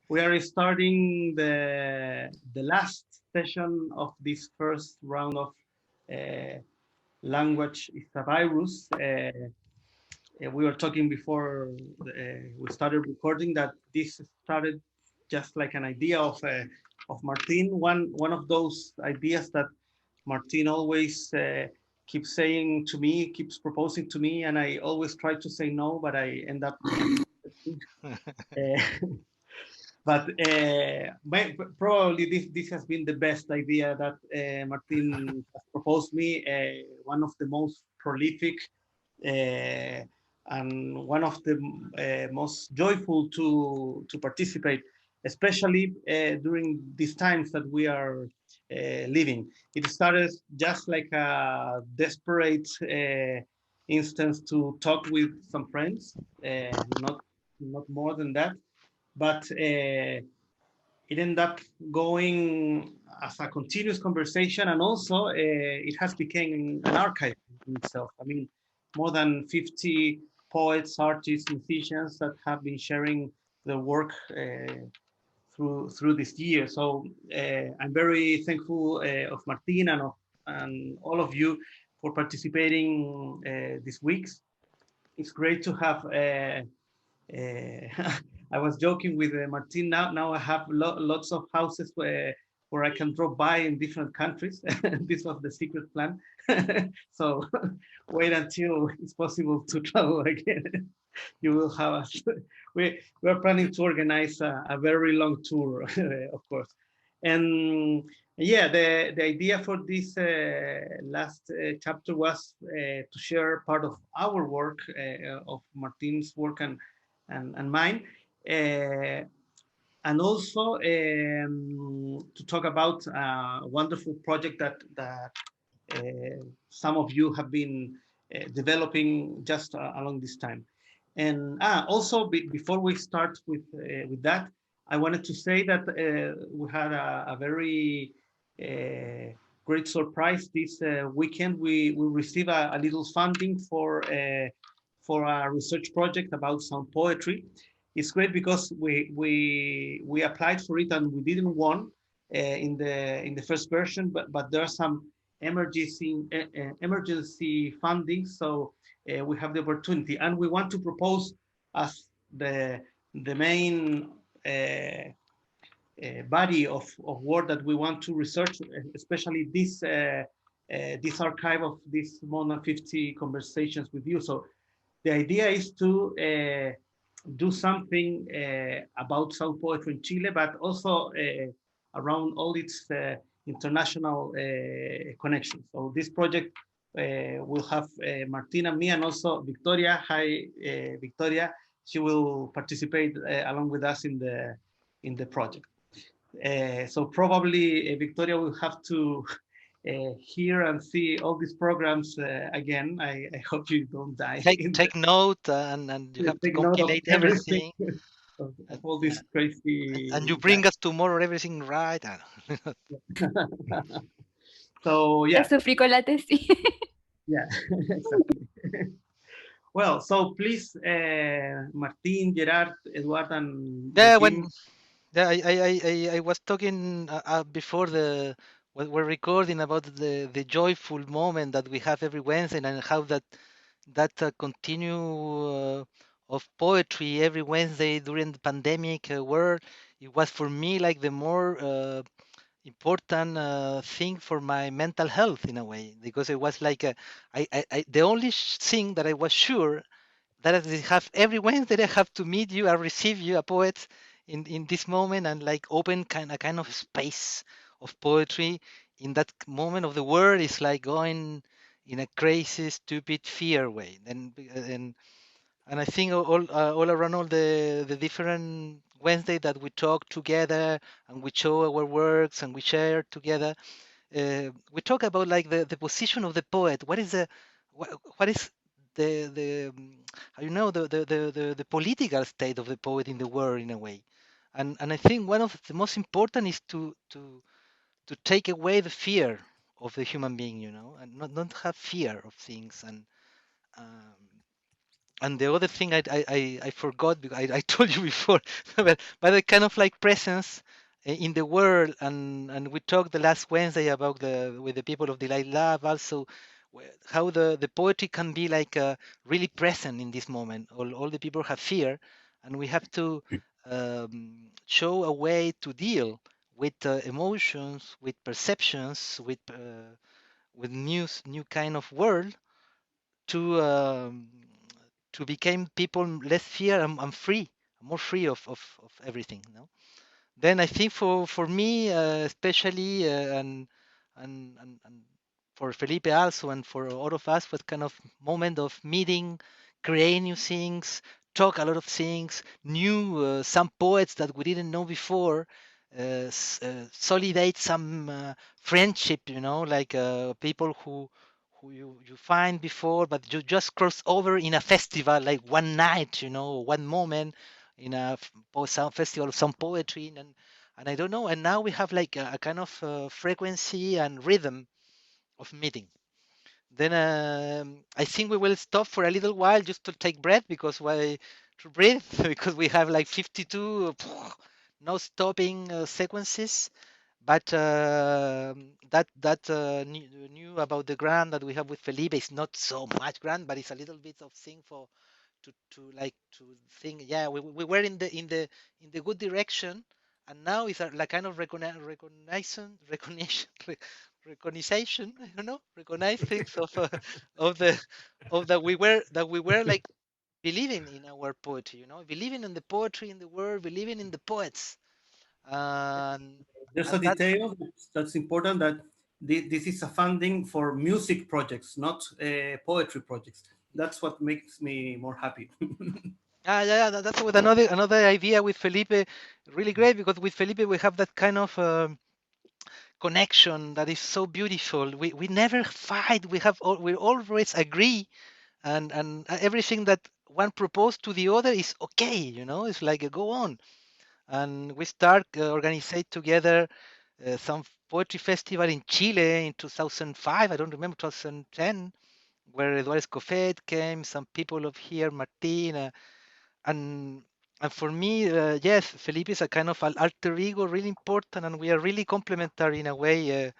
We are starting the last session of this first round of uh, language is a virus. We were talking before we started recording that this started just like an idea of Martin. One of those ideas that Martin always keeps saying to me, keeps proposing to me, and I always try to say no, but I end up. But probably this has been the best idea that Martin has proposed me. One of the most prolific and one of the most joyful to participate, especially during these times that we are living. It started just like a desperate instance to talk with some friends, not more than that, but it ended up going as a continuous conversation, and also it has become an archive in itself. I mean, more than 50 poets, artists, musicians that have been sharing their work through this year. So I'm very thankful of Martin and all of you for participating this weeks. It's great to have I was joking with Martin. Now I have lots of houses where I can drop by in different countries. This was the secret plan. So wait until it's possible to travel again. You will have us. We are planning to organize a very long tour, of course. And yeah, the idea for this last chapter was to share part of our work, of Martin's work and mine, uh, and also to talk about a wonderful project that some of you have been developing just along this time. And also, before we start with that, I wanted to say that we had a very great surprise this weekend. We received a little funding for a research project about sound poetry. It's great because we applied for it and we didn't won in the first version, but there are some emergency funding, so we have the opportunity, and we want to propose as the main body of work that we want to research, especially this archive of these more than 50 conversations with you. So the idea is to do something about South poetry in Chile, but also around all its international connections. So this project will have Martina, me, and also Victoria. Hi, Victoria. She will participate along with us in the project. So probably Victoria will have to hear and see all these programs again. I hope you don't die in Take note, and you have to take note of compilate everything everything, of all yeah, these crazy and you bring guys. us tomorrow everything right. So Ya yeah, sufrí con la tesis. yeah, exactly. Well, so please, Martin, Gerard, Eduard, and Yeah, Joaquim. when yeah, I was talking before we're recording about the joyful moment that we have every Wednesday, and how that continue of poetry every Wednesday during the pandemic world. It was for me like the more important thing for my mental health in a way, because it was like the only thing that I was sure that I have every Wednesday I have to meet you, I receive you, a poet, in this moment, and like open kind of space of poetry in that moment of the world is like going in a crazy, stupid fear way. And I think all around all the different Wednesday that we talk together and we show our works and we share together, we talk about like the position of the poet. What is the how you know the political state of the poet in the world in a way. And I think one of the most important is to take away the fear of the human being, and not have fear of things. Um, and the other thing I forgot because I told you before, but a kind of like presence in the world, and we talked the last Wednesday about the with the people of the Light Lab also, how the poetry can be like really present in this moment. All the people have fear, and we have to show a way to deal with emotions, with perceptions, with new kind of world to become people less fear and free, more free of everything. No? Then I think for me, especially, and for Felipe also, and for all of us, was kind of moment of meeting, create new things, talk a lot of things, new some poets that we didn't know before, solidate some friendship, like people who you find before, but you just cross over in a festival, like one night, one moment in some festival of some poetry, and I don't know. And now we have like a kind of frequency and rhythm of meeting. Then I think we will stop for a little while just to take breath because why to breathe because we have like 52 no stopping sequences. But that new about the grant that we have with Felipe is not so much grant, but it's a little bit of thing for to like to think. Yeah, we were in the good direction, and now it's like kind of recognition. I don't know, recognize things of the of that we were like believing in our poetry. Believing in the poetry in the world, believing in the poets, and There's a and that's detail that's important, that this is a funding for music projects, not poetry projects. That's what makes me more happy. yeah, that's with another idea with Felipe, really great because with Felipe we have that kind of connection that is so beautiful. We never fight. We always agree, and everything that one proposed to the other is okay. It's like go on, and we start organize together some poetry festival in Chile in 2005. I don't remember 2010, where Eduardo Escofet came, some people of here, Martin, and for me, yes, Felipe is a kind of an alter ego, really important, and we are really complementary in a way.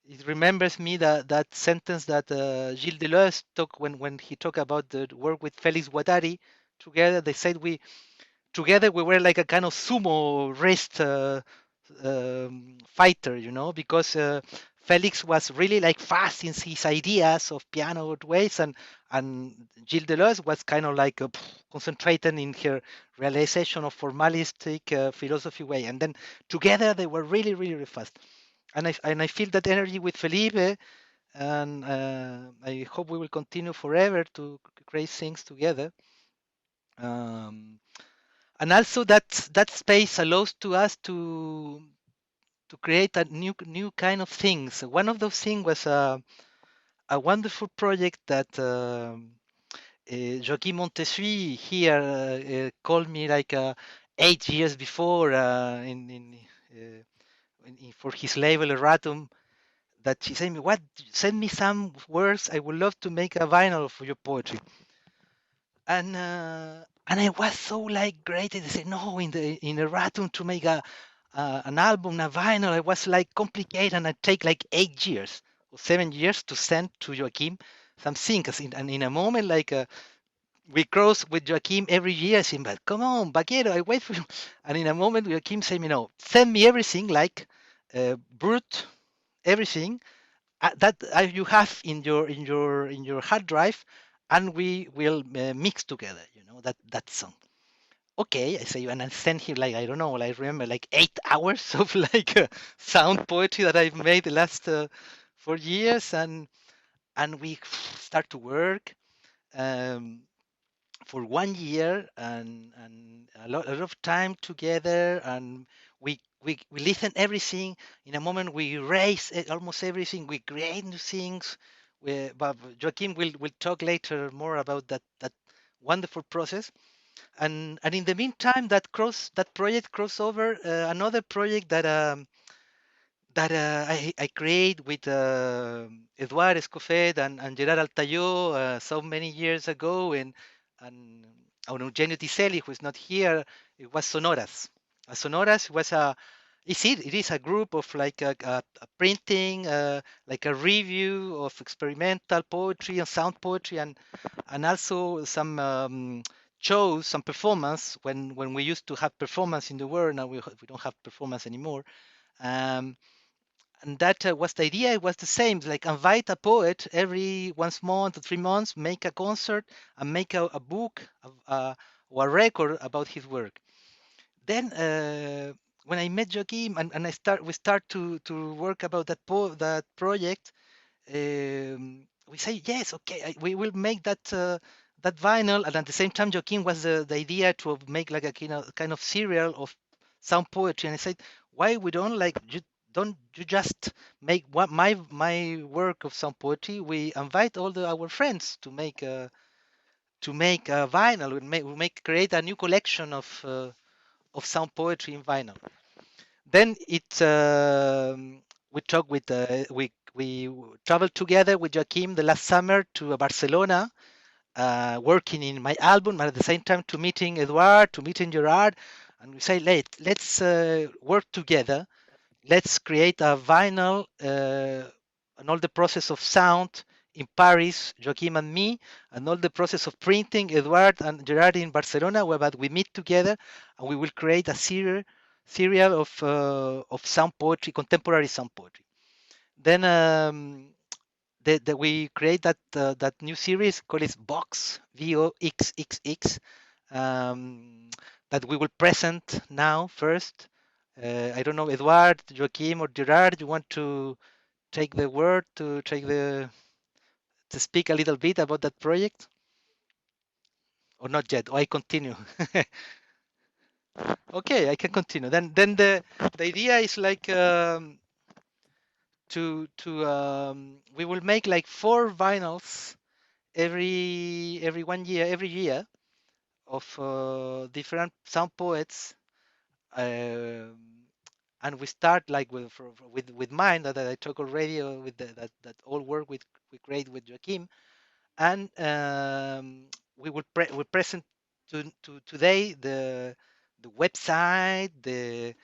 It remembers me that sentence that Gilles Deleuze took when he talked about the work with Felix Guattari. Together, they said we were like a kind of sumo wrist fighter, because Felix was really like fast in his ideas of piano ways, and Gilles Deleuze was kind of like concentrated in her realization of formalistic philosophy way, and then together they were really, really, really fast. And I feel that energy with Felipe, and I hope we will continue forever to create things together. Um, and also that space allows to us to create a new kind of things. One of those things was a wonderful project that Joaquim Montesui here called me like 8 years before for his label Erratum, that she said me, "What? Send me some words. I would love to make a vinyl for your poetry." And I was so like great. They said no, in the Ratum to make an album, a vinyl. It was like complicated, and it take like 8 years or 7 years to send to Joaquim something. And in a moment like we cross with Joaquim every year, saying, "But come on, Vaquero, I wait for you." And in a moment, Joaquim said, "No, send me everything like brute, everything." That you have in your hard drive, and we will mix together. That song. Okay, I say, and I sent him like I don't know. I remember like 8 hours of like sound poetry that I've made the last 4 years, and we start to work. Um, for 1 year, and a lot of time together, and we listen everything. In a moment we erase almost everything, we create new things. But Joaquim will talk later more about that wonderful process. And in the meantime, that project crossover another project that I create with Eduard Escofet and Gerard Altayo so many years ago, Eugenio Tiselli, who is not here, it was Sonoras. Sonoras was it is a group of like a printing, like a review of experimental poetry and sound poetry, and also some shows, some performance when we used to have performance in the world. Now we don't have performance anymore. Um, and that was the idea. It was the same, like invite a poet every once month or 3 months, make a concert and make a book or a record about his work. Then when I met Joachim and we start to work about that project, we say yes, okay, we will make that vinyl, and at the same time Joachim was the idea to make like a kind of serial of sound poetry, and I said, why we don't don't you just make what my work of sound poetry? We invite all our friends to make a vinyl. Create a new collection of sound poetry in vinyl. Then we talked with we traveled together with Joachim the last summer to Barcelona, working in my album, but at the same time to meeting Edouard, to meeting Gerard, and we say, let's work together. Let's create a vinyl and all the process of sound in Paris, Joachim and me, and all the process of printing, Edouard and Gerard in Barcelona, where we meet together and we will create a serial of sound poetry, contemporary sound poetry. Then we create that new series called it Vox, VOXXX, that we will present now first. I don't know, Edouard, Joachim, or Gerard, you want to take the word to speak a little bit about that project, or not yet? Or I continue. Okay, I can continue. Then the idea is like we will make like 4 vinyls every 1 year, every year, of different sound poets, and we start like with mine that I talk already, with that all work we create with Joachim, and we present to today the website, the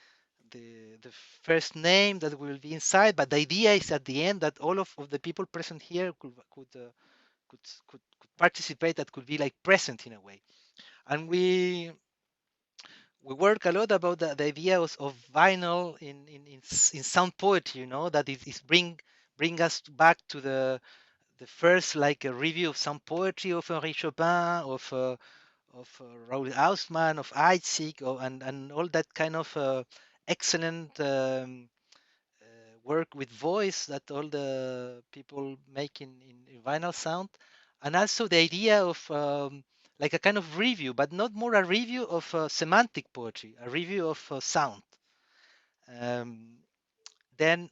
first name that will be inside, but the idea is at the end that all of the people present here could participate, that could be like present in a way. And we work a lot about the idea of vinyl in sound poetry, that is bring us back to the first like a review of some poetry of Henri Chopin, of Raoul Hausmann, of Heitzig, and all that kind of excellent work with voice that all the people make in vinyl sound, and also the idea of like a kind of review, but not more a review of semantic poetry, a review of sound. Um, then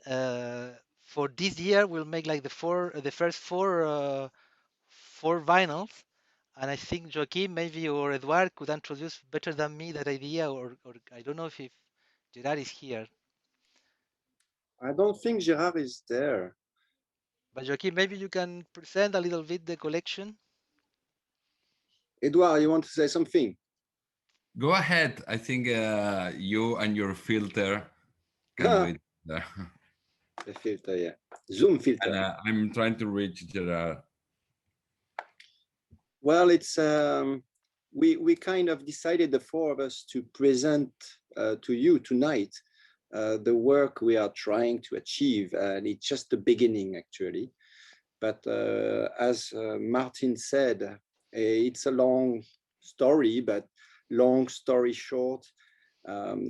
for this year, we'll make like the first four vinyls, and I think Joaquim maybe or Eduard could introduce better than me that idea, or I don't know if Gerard is here. I don't think Gerard is there. But Joaquim, maybe you can present a little bit the collection. Edouard, you want to say something? Go ahead. I think you and your filter can do it there. The filter, yeah. Zoom filter. And I'm trying to reach Gerard. Well, it's we kind of decided, the 4 of us, to present to you tonight the work we are trying to achieve, and it's just the beginning actually. But as Martin said, it's a long story, but long story short,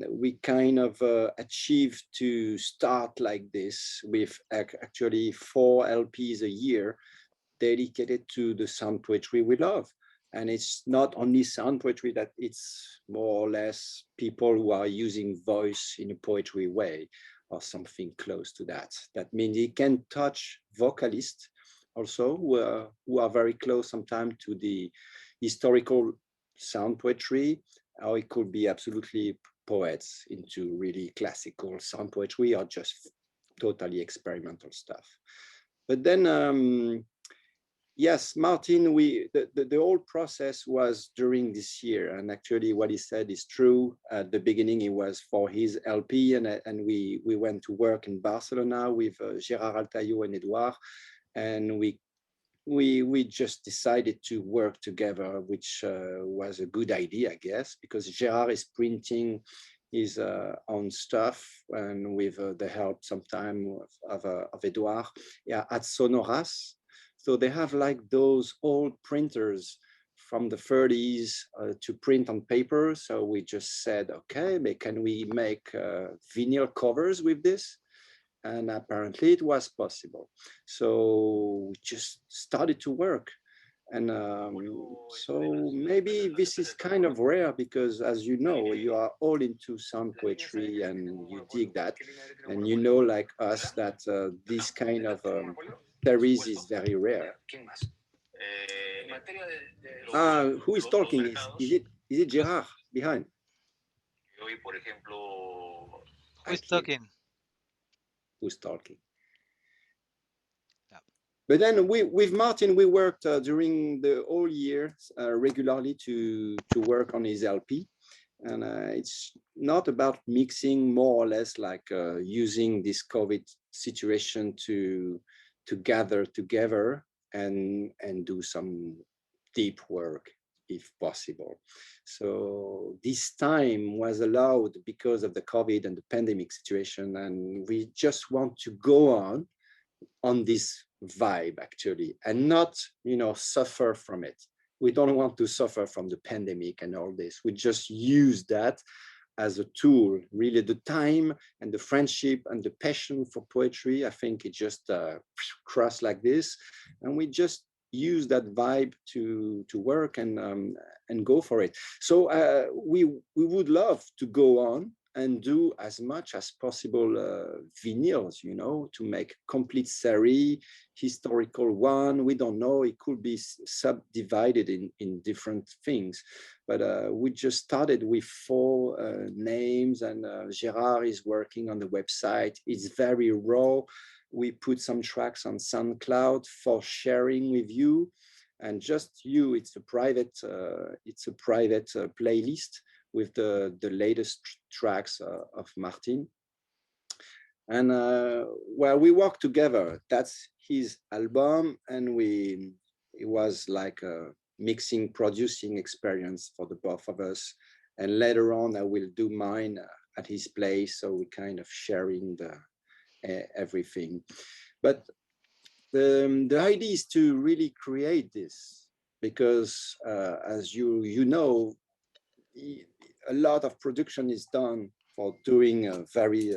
we kind of achieved to start like this with actually 4 LPs a year dedicated to the sound poetry we love. And it's not only sound poetry, that it's more or less people who are using voice in a poetry way or something close to that. That means it can touch vocalists also who are very close sometimes to the historical sound poetry, or it could be absolutely poets into really classical sound poetry, or just totally experimental stuff. But then Yes, Martin, the whole process was during this year, and actually what he said is true. At the beginning, it was for his LP, and we went to work in Barcelona with Gérard Altaïo and Edouard, and we just decided to work together, which was a good idea, I guess, because Gérard is printing his own stuff, and with the help sometime of Edouard, yeah, at Sonoras. So they have like those old printers from the 30s to print on paper. So we just said, okay, can we make vinyl covers with this? And apparently it was possible. So we just started to work. And so maybe this is kind of rare because, as you know, you are all into sound poetry and you dig that. And you know, like us, that this kind of series is very rare. Who is talking? Is it Gérard behind? Who's talking? Who's talking? Yeah. But then with Martin, we worked during the whole year regularly to work on his LP. And it's not about mixing, more or less like using this COVID situation to gather together and do some deep work if possible. So this time was allowed because of the COVID and the pandemic situation, and we just want to go on this vibe actually, and not, you know, suffer from it. We don't want to suffer from the pandemic and all this. We just use that as a tool, really. The time and the friendship and the passion for poetry, I think it just crossed like this, and we just use that vibe to work and go for it. So we would love to go on and do as much as possible vinyls, you know, to make complete series, historical one. We don't know, it could be subdivided in different things. But we just started with 4 names, and Gérard is working on the website. It's very raw. We put some tracks on SoundCloud for sharing with you, and just you. It's a private playlist with the latest tracks of Martin. And well, we work together. That's his album, and it was like a mixing, producing experience for the both of us. And later on, I will do mine at his place, so we kind of sharing everything. But the idea is to really create this, because as you know, a lot of production is done for doing a very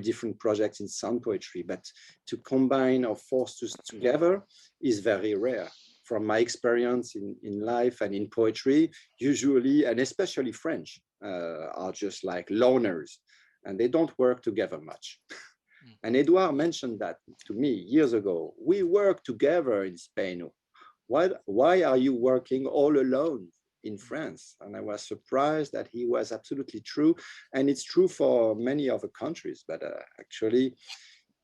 different projects in sound poetry, but to combine our forces together is very rare. From my experience in life and in poetry, usually, and especially French, are just like loners, and they don't work together much. And Edouard mentioned that to me years ago. We work together in Spain. Why are you working all alone in France? And I was surprised that he was absolutely true. And it's true for many other countries, but actually,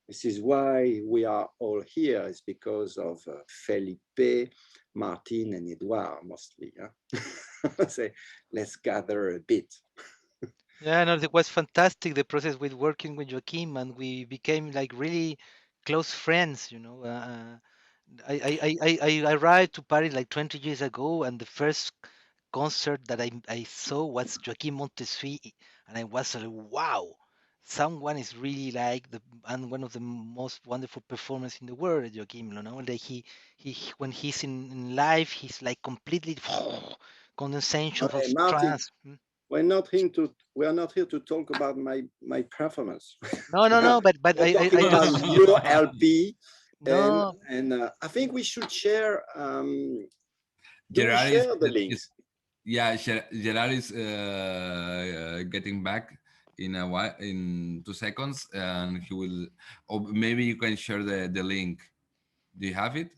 this is why we are all here. It's because of Felipe, Martin, and Edouard mostly. Huh? Say, let's gather a bit. Yeah, no, it was fantastic, the process with working with Joachim, and we became like really close friends, you know. I arrived to Paris like 20 years ago, and the first concert that I saw was Joachim Montessuy, and I was like, wow, someone is really like and one of the most wonderful performers in the world, Joachim. You know, like when he's in live, he's like completely condensation of Okay, Martin, trance. we are not here to talk about my performance. No, but We're I talking about just your LP, no. and I think we should share. Gerard Share the links. Yeah, Gerard is getting back in a while, in 2 seconds, and he will. Or maybe you can share the link. Do you have it?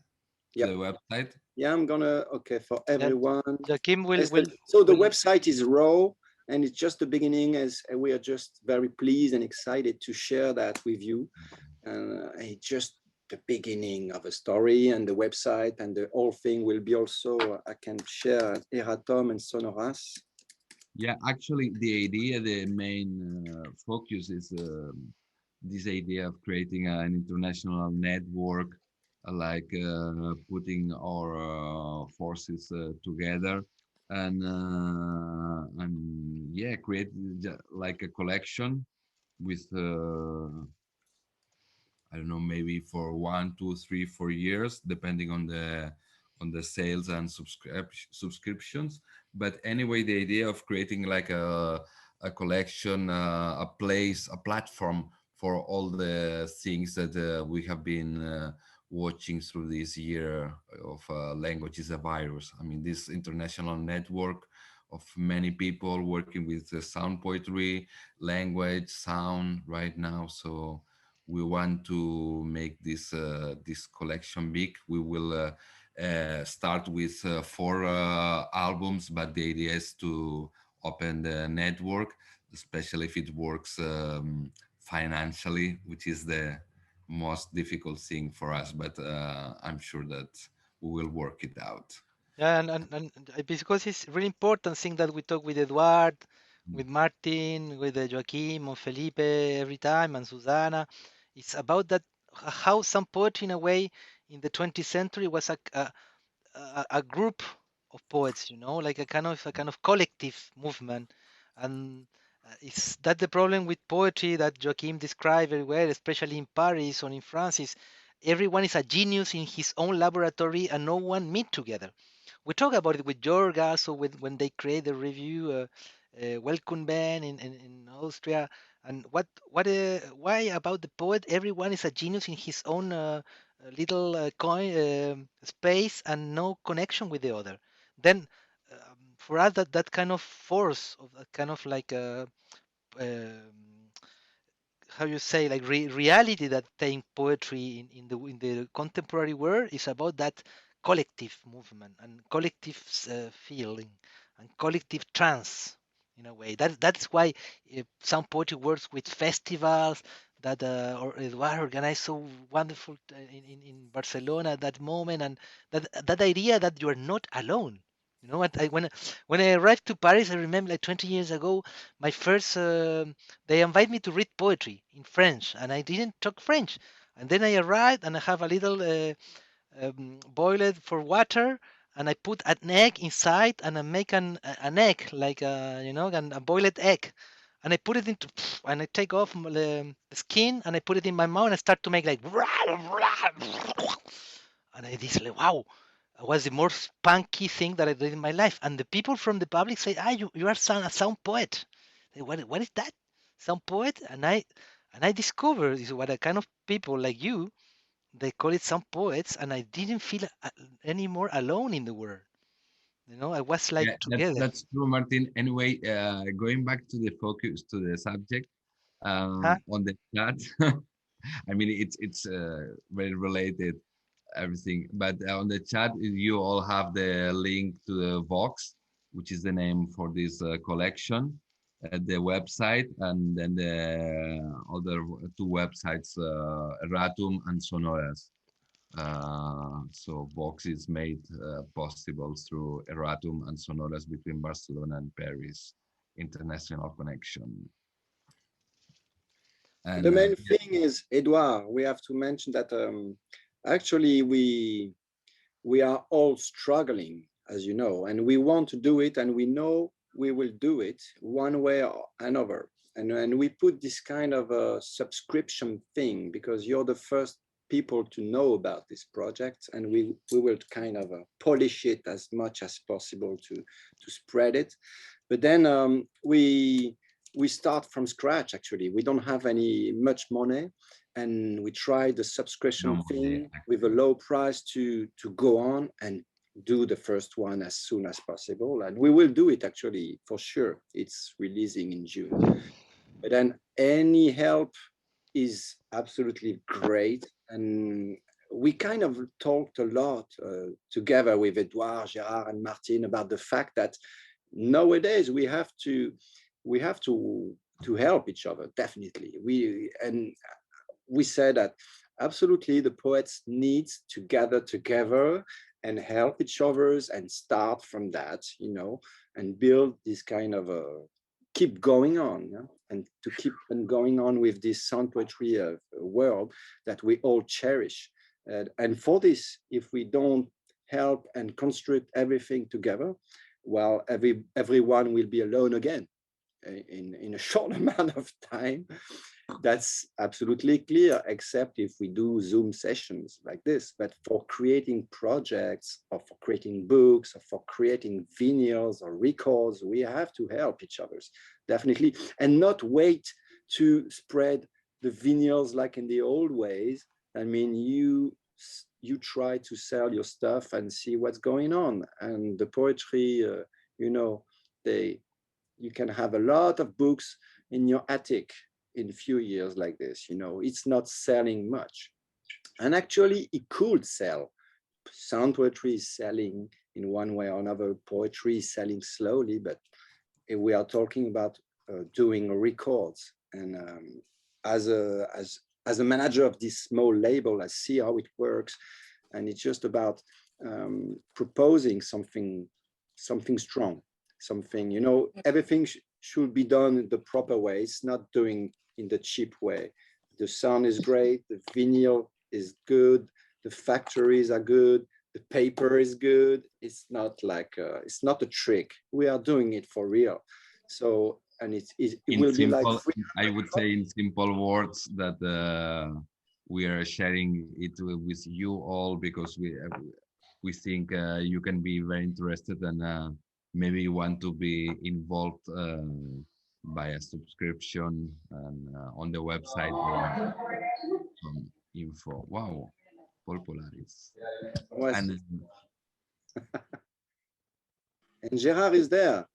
Yeah. The website. Yeah, I'm gonna. Okay, for everyone. Joachim will. So the website is raw, and it's just the beginning. As we are just very pleased and excited to share that with you. And it just the beginning of a story, and the website and the whole thing will be also, I can share Eratom and Sonoras. Yeah, actually, the idea, the main focus is this idea of creating an international network, putting our forces together, and yeah, create like a collection with I don't know, maybe for 1, 2, 3, 4 years, depending on the sales and subscriptions. But anyway, the idea of creating like a collection, a place, a platform for all the things that we have been watching through this year of Language is a Virus. I mean, this international network of many people working with sound poetry, language, sound right now. So we want to make this collection big. We will start with 4 albums, but the idea is to open the network, especially if it works financially, which is the most difficult thing for us. But I'm sure that we will work it out. Yeah, and because it's really important thing that we talk with Eduard, with Martin, with Joaquim or Felipe every time, and Susana. It's about that how some poetry in a way in the 20th century was a group of poets, like a kind of collective movement, and is that the problem with poetry that Joaquim described very well, especially in Paris or in France, is everyone is a genius in his own laboratory and no one meet together. We talk about it with Jorg also with when they create the review Welcome Ben in Austria. And why about the poet everyone is a genius in his own little coin space and no connection with the other. Then for us that kind of force of that kind of like um, how you say like reality that take poetry in the contemporary world is about that collective movement and collective feeling and collective trance in a way that's why some poetry works with festivals that or Eduard organized so wonderful in Barcelona at that moment, and that idea that you are not alone. When I arrived to Paris, I remember like 20 years ago, my first they invite me to read poetry in French, and I didn't talk French. And then I arrived, and I have a little boiled for water, and I put an egg inside, and I make an egg like a boiled egg, and I put it into, and I take off the skin, and I put it in my mouth, and I start to make like, and I this like wow. It was the most spunky thing that I did in my life. And the people from the public say, you are a sound poet. What is that? Sound poet? And I discovered is what a kind of people like you, they call it sound poets, and I didn't feel any more alone in the world. I was like Yeah, together. that's true, Martin. Anyway, going back to the focus to the subject Huh? on the chat, I mean it's very related everything. But on the chat, you all have the link to the Vox, which is the name for this collection, the website, and then the other 2 websites, Erratum and Sonoras. So Vox is made possible through Erratum and Sonoras between Barcelona and Paris international connection. And The main thing is, Edouard, we have to mention that actually we are all struggling, as you know, and we want to do it, and we know we will do it one way or another. And we put this kind of a subscription thing because you're the first people to know about this project, and we will kind of polish it as much as possible to spread it. But then we start from scratch. Actually, we don't have any much money, and we tried the subscription thing with a low price to go on and do the first one as soon as possible. And we will do it actually for sure. It's releasing in June. But then any help is absolutely great. And we kind of talked a lot together with Edouard, Gérard, and Martin about the fact that nowadays we have to help each other, definitely. We said that absolutely, the poets need to gather together and help each others and start from that, and build this kind of keep going on, and to keep on going on with this sound poetry world that we all cherish. And for this, if we don't help and construct everything together, well, everyone will be alone again in a short amount of time. That's absolutely clear, except if we do Zoom sessions like this. But for creating projects, or for creating books, or for creating vinyls or records, we have to help each other, definitely, and not wait to spread the vinyls like in the old ways. I mean, you try to sell your stuff and see what's going on. And the poetry, you can have a lot of books in your attic in a few years like this. It's not selling much. And actually, it could sell. Sound poetry is selling in one way or another. Poetry is selling slowly, but we are talking about doing records. And as a manager of this small label, I see how it works. And it's just about proposing something strong, something, everything should be done in the proper way. It's not doing in the cheap way. The sound is great, the vinyl is good, the factories are good, the paper is good. It's not like it's not a trick. We are doing it for real. So, and it will be like I would say in simple words that we are sharing it with you all because we think you can be very interested and maybe you want to be involved by a subscription and on the website some info. Wow, Paul Polaris. And Gerard is there.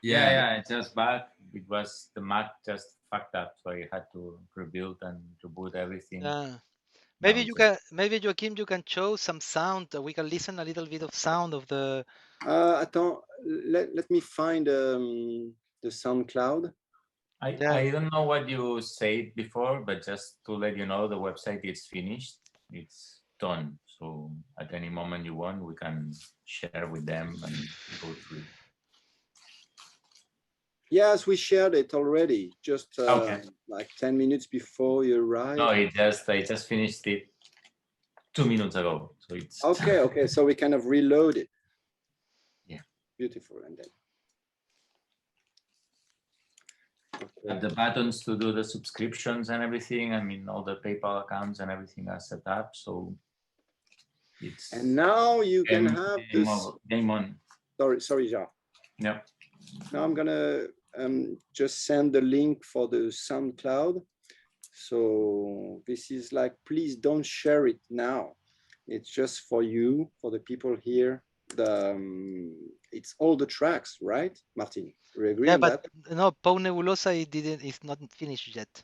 Yeah, it's just back. It was the Mac just fucked up, so I had to rebuild and reboot everything. Maybe you can, maybe Joachim, you can show some sound. We can listen a little bit of sound of the. Attends, let me find the SoundCloud. I don't know what you said before, but just to let you know, the website is finished. It's done. So at any moment you want, we can share with them and go through. Yes, we shared it already, just like 10 minutes before you arrived. No, I just finished it 2 minutes ago. So it's okay. So we kind of reload it. Yeah. Beautiful. And then the buttons to do the subscriptions and everything. I mean, all the PayPal accounts and everything are set up. So it's. And now you can have this. Game on. Sorry, Jean. Yeah. Now I'm gonna just send the link for the SoundCloud. So this is like, please don't share it now. It's just for you, for the people here. It's all the tracks, right, Martin? We agree on that? No, Pau Nebulosa is not finished yet.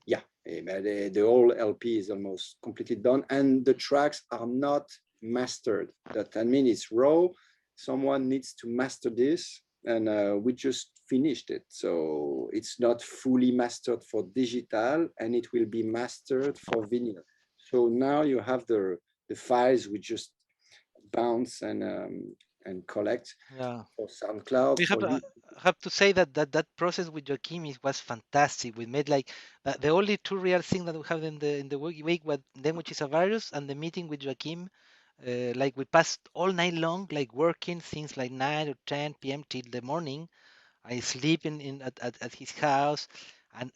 Yeah, the whole LP is almost completely done, and the tracks are not mastered. That means it's raw. Someone needs to master this, and we just finished it. So it's not fully mastered for digital, and it will be mastered for vinyl. So now you have the files we just bounce and collect for SoundCloud. We have to say that process with Joachim was fantastic. We made like the only two real things that we have in the week, but then which is a virus, and the meeting with Joachim. Like we passed all night long, like working things like 9 or 10 p.m. till the morning. I sleep at his house,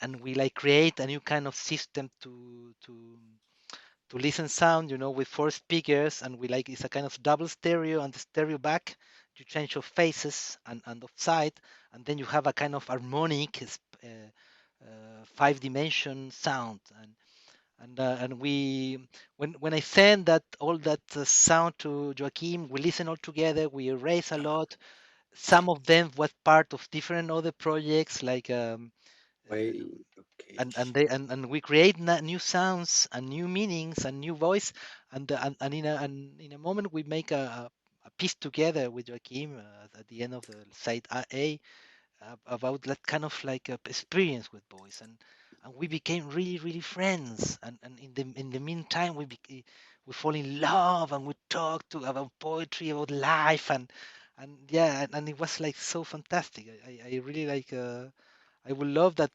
and we like create a new kind of system to listen sound, with 4 speakers, and we like it's a kind of double stereo, and the stereo back you change your faces and offside, and then you have a kind of harmonic 5-dimension sound, and we when I send that all that sound to Joachim, we listen all together, we erase a lot. Some of them was part of different other projects, like and we create new sounds and new meanings and new voice, and in a moment we make a piece together with Joachim at the end of the side A about that kind of like experience with voice, and and we became really friends. And in the meantime, we fall in love, and we talk about poetry, about life, and yeah, and it was like so fantastic. I really like. I would love that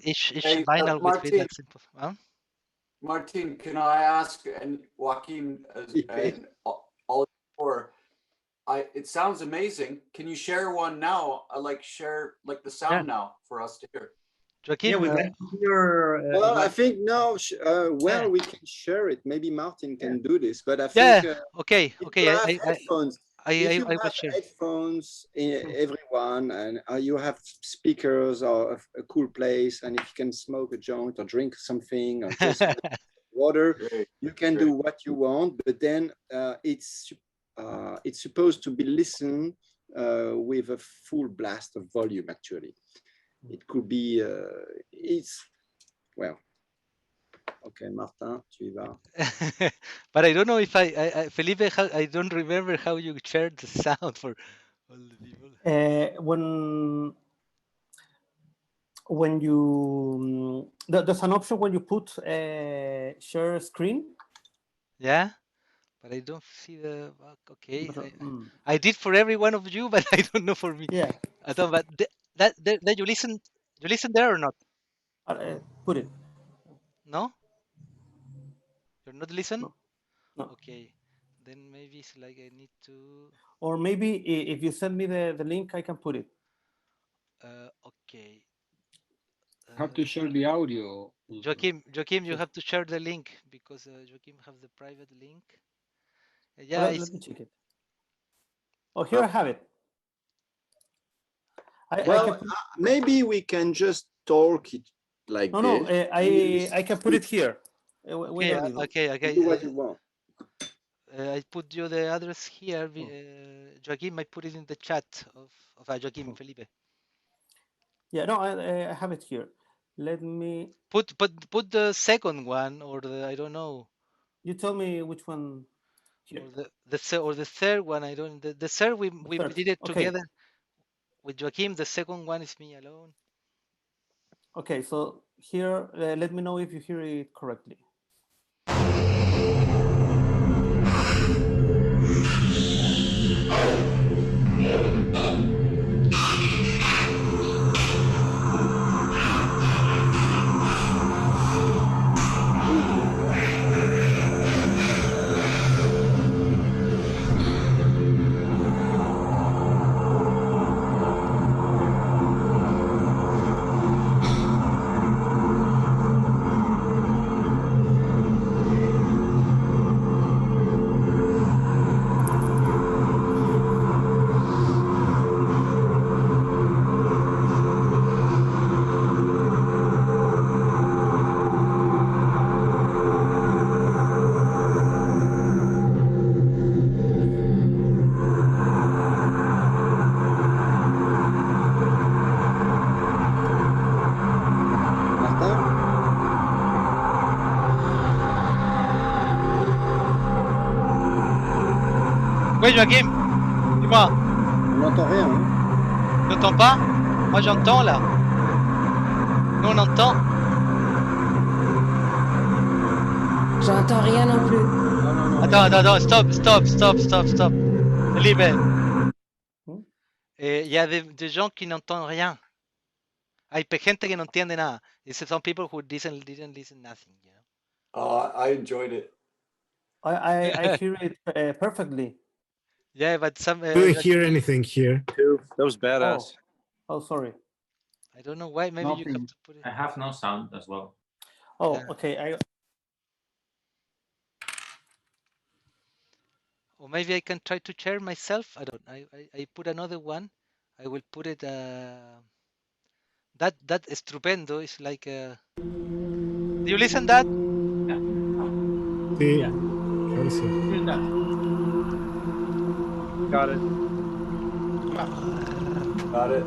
each Hey, vinyl would be Martin, that simple. Huh? Martin, can I ask, and Joaquin, and all four, it sounds amazing. Can you share one now? Share like the sound now for us to hear. Joaquin, Yeah, we'd like to hear. Well, I what- think now, Yeah. we can share it. Maybe Martin can do this, but I Yeah. think Okay. if Okay. you have headphones, if you I will have share. headphones, everyone, and you have speakers or a cool place, and if you can smoke a joint or drink something or just water, Great. you can do what you want. But then it's supposed to be listened with a full blast of volume. Actually, it could be. Well. Okay, Martin, tu y vas. But I don't know if Felipe, I don't remember how you shared the sound for all the people. When you there's an option when you put share screen. Yeah, but I don't see the. Okay, But, I did for every one of you, but I don't know for me. yeah, I thought, but that you listen there or not? put it. No, you're not listen. No. Okay, then maybe it's like I need to. Or maybe if you send me the link, I can put it. Okay. Have to share the audio. Joaquim, you have to share the link because Joaquim have the private link. Yeah, Let me check it. Oh, here I have it. Maybe we can just talk it like this. No, I can put it here. Okay. Do what you want. I put you the address here. Joaquim, I put it in the chat of Joaquim Felipe. Yeah, no, I have it here. Let me put the second one or the I don't know. You tell me which one. Here. Or the third one. I don't. The third we did it together with Joaquim. The second one is me alone. Okay, so here, let me know if you hear it correctly. Oui, Joachim, dis-moi. On n'entend rien. Hein? T'entends pas? Moi, j'entends là. Nous, on entend. J'entends rien non plus. Attends, stop. Felipe. Il y a des gens qui n'entendent rien. Hay gente que no entiende nada. It's some people who didn't listen nothing. You know? Oh, I enjoyed it. I hear it perfectly. Yeah, but some. Couldn't hear anything here. That was badass. Oh, sorry. I don't know why. Maybe you have to put it. I have no sound as well. Oh, Yeah. okay. Or maybe I can try to share myself. I don't. I put another one. I will put it. That estupendo is like. Do you listen that? Sí. Yeah. Ahora sí. Here's that. Got it. Got it.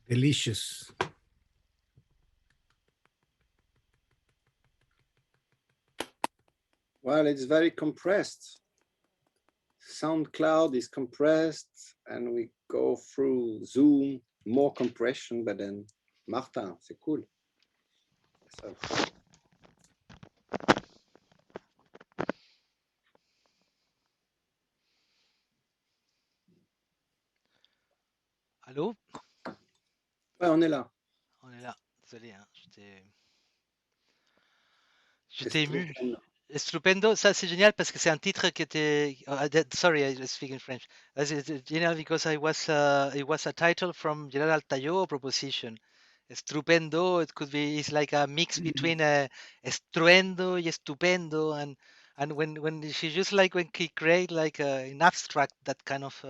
Delicious. Well, it's very compressed. SoundCloud is compressed, and we go through Zoom, more compression, but then Martin, c'est cool. So, Allô? ouais, on est là. On est là. Désolé, hein, j'étais ému. Estupendo, ça c'est génial parce que c'est un titre qui était. Sorry, I speak in French. It's genial because it was a title from General Tayo proposition. Estupendo, it could be. It's like a mix between estruendo y estupendo, and when she just like when he create like in abstract that kind of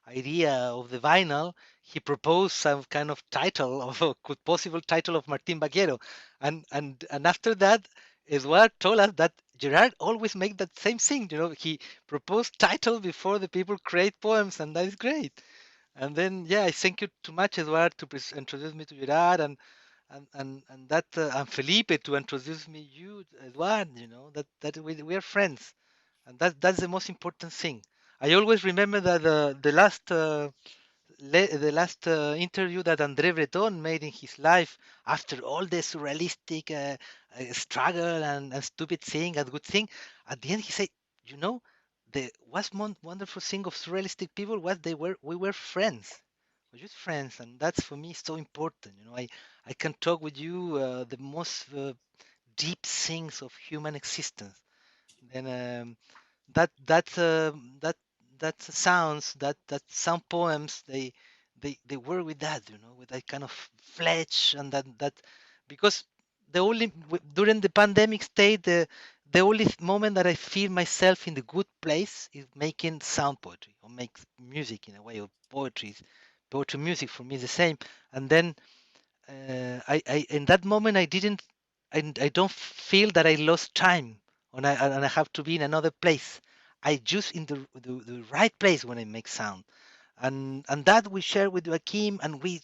idea of the vinyl, he proposed some kind of title of a possible title of Martin Baquero, and after that, Eduard told us that Gerard always make that same thing. You know, he proposed title before the people create poems, and that is great. And then, yeah, I thank you too much, Eduard, to introduce me to Gerard, and that and Felipe to introduce me you, Eduard. You know that we are friends, and that's the most important thing. I always remember that the last interview that André Breton made in his life after all the surrealistic struggle and stupid thing and good thing, at the end he said, you know, the wonderful thing of surrealistic people was we were friends. We're just friends, and that's for me so important. You know, I can talk with you the most deep things of human existence. Then that sounds that some poems they work with that, you know, with that kind of flesh and that because the only during the pandemic state the only moment that I feel myself in the good place is making sound poetry or make music in a way of poetry music for me is the same. And then I in that moment I didn't I don't feel that I lost time and I have to be in another place. I just in the right place when I make sound, and that we share with Joachim, and we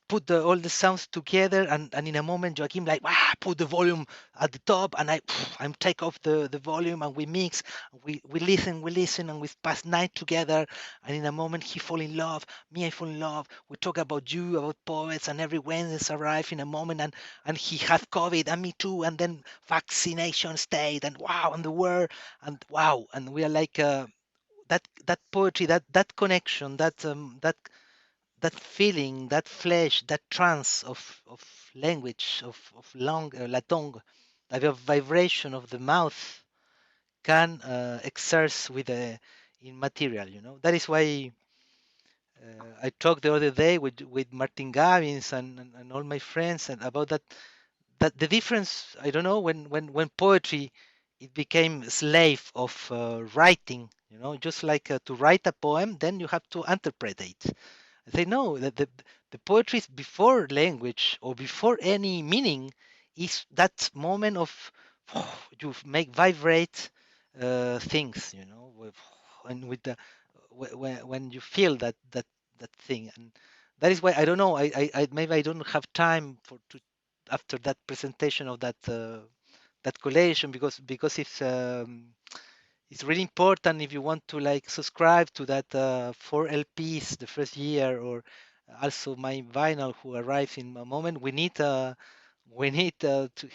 put all the sounds together, and in a moment Joachim like put the volume at the top, and I take off the volume, and we mix, we listen, and we pass night together, and in a moment he fall in love, me I fall in love. We talk about you, about poets, and every Wednesday arrive in a moment, and he have COVID, and me too, and then vaccination state, and wow, and the world, and wow, and we are like that poetry, that connection, that feeling, that flesh, that trance of language, of la tongue, the vibration of the mouth can exert with in material. You know, that is why I talked the other day with Martin Gavins and all my friends and about that the difference. I don't know when poetry it became slave of writing. You know, just like to write a poem, then you have to interpret it. They know that the poetry is before language or before any meaning is that moment of you make vibrate things, you know, and with the when you feel that thing, and that is why I don't know. I maybe I don't have time to after that presentation of that collation because it's really important if you want to like subscribe to that 4 LPs the first year, or also my vinyl who arrives in a moment. We need to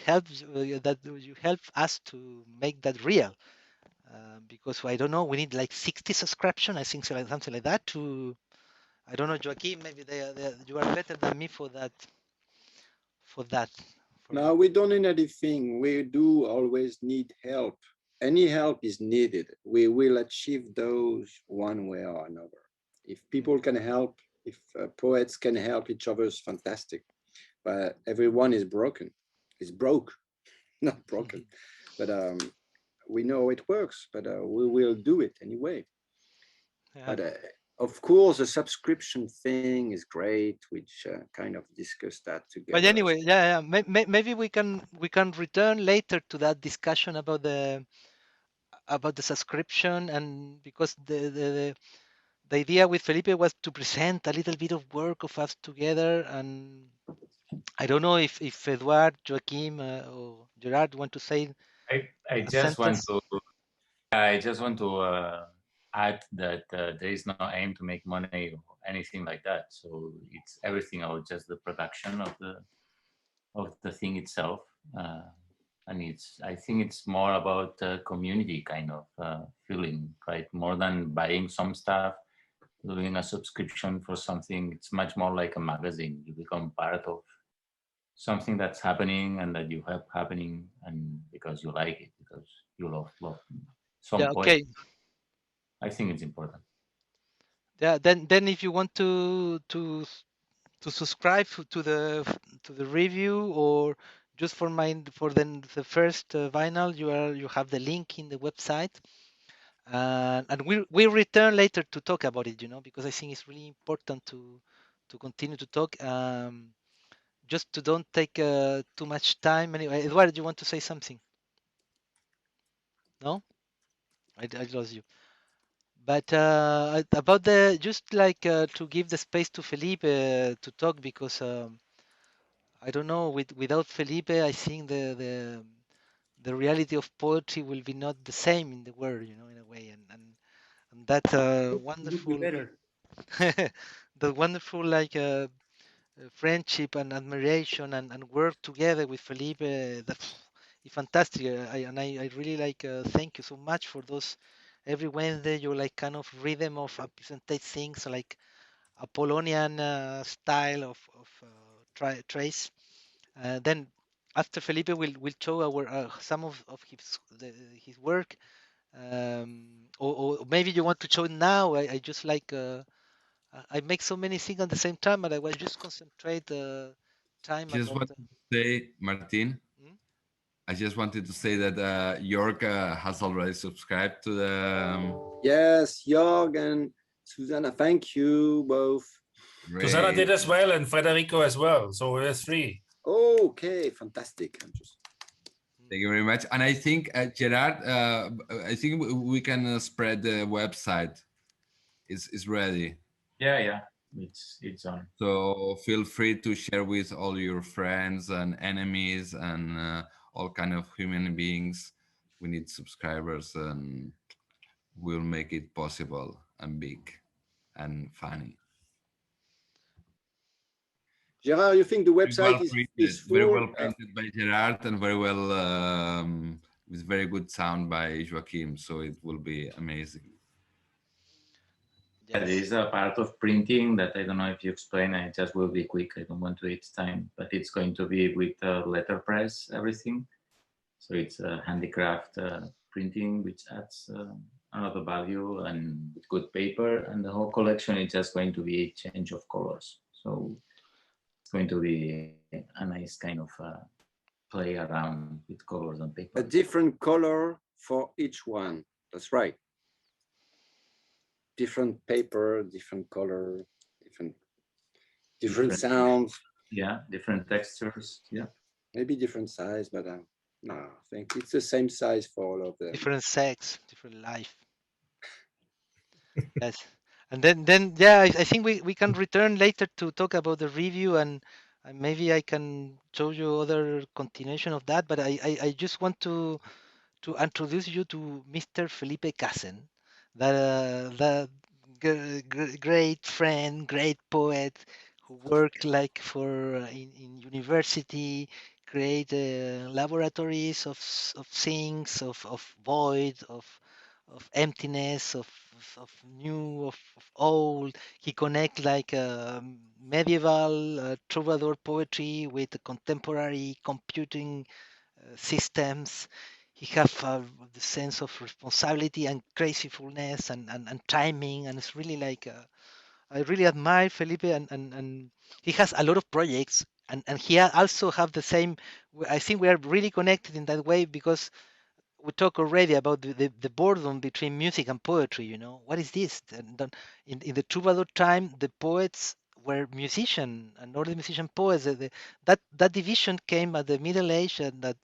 help that you help us to make that real, because I don't know, we need like 60 subscription, I think, something like that. To I don't know, Joaquin, maybe you are better than me for that. No, we don't need anything. We do always need help. Any help is needed. We will achieve those one way or another. If people can help, if poets can help each other, it's fantastic. But everyone is broken. It's broke, not broken. But we know it works, but we will do it anyway. Yeah. But of course, the subscription thing is great, which kind of discussed that together. But anyway, yeah. Maybe we can return later to that discussion about the subscription, and because the the idea with Felipe was to present a little bit of work of us together, and I don't know if Eduard, Joaquim, or Gerard want to say I a just want sentence. to add that there is no aim to make money or anything like that. So it's everything about just the production of the thing itself, and I think it's more about community kind of feeling, right? More than buying some stuff, doing a subscription for something. It's much more like a magazine. You become part of something that's happening and that you have happening, and because you like it, because you love some Yeah, point. okay. I think it's important. Yeah, then if you want to subscribe to the review, or just for the first vinyl, you have the link in the website, and we'll return later to talk about it, because I think it's really important to continue to talk, just to don't take too much time. Anyway, Eduardo, you want to say something? No, I lost you. But about just like to give the space to Felipe to talk, because I don't know, without Felipe, I think the reality of poetry will be not the same in the world, in a way, and that Would be wonderful, better. the wonderful like friendship and admiration and work together with Felipe, that's fantastic. I really like thank you so much for those. Every Wednesday, you like kind of rhythm of presentate things like Apollonian style of trace. Then after Felipe will show our some of his work, or maybe you want to show it now. I just like I make so many things at the same time, but I will just concentrate time Just about. wanted to say, Martin. Hmm? I just wanted to say that York has already subscribed to the. Yes, Jörg and Susanna, thank you both. Susanna did Great. as well, and Federico as well. So we're three. Okay, fantastic. Thank you very much. And I think Gerard, I think we can spread the website. It's ready. Yeah, it's on. So feel free to share with all your friends and enemies and all kind of human beings. We need subscribers, and we'll make it possible and big and funny. Gerard, you think the Very well website printed, is full? very well printed by Gerard, and very well with very good sound by Joaquim. So it will be amazing. Yeah, there is a part of printing that I don't know if you explain. I just will be quick. I don't want to eat time, but it's going to be with letterpress, everything. So it's handicraft printing, which adds another value, and with good paper. And the whole collection is just going to be change of colors. So it's going to be a nice kind of play around with colors on paper. A different color for each one. That's right. Different paper, different color, different sounds. Yeah, different textures. Yeah. Maybe different size, but no, I think it's the same size for all of them. Different sex, different life. Yes. And then yeah, I think we can return later to talk about the review, and maybe I can show you other continuation of that. But I just want to introduce you to Mr. Felipe Casen, that great friend, great poet who worked like for in university, create laboratories of things, of void, of emptiness, of new, of old. He connect like medieval troubadour poetry with the contemporary computing systems. He have the sense of responsibility and crazyfulness and timing, and it's really like I really admire Felipe, and he has a lot of projects, and he also have the same. I think we are really connected in that way, because we talked already about the boredom between music and poetry. What is this? And then in the troubadour time, the poets were musician and not the musician poets. That division came at the Middle Age, and that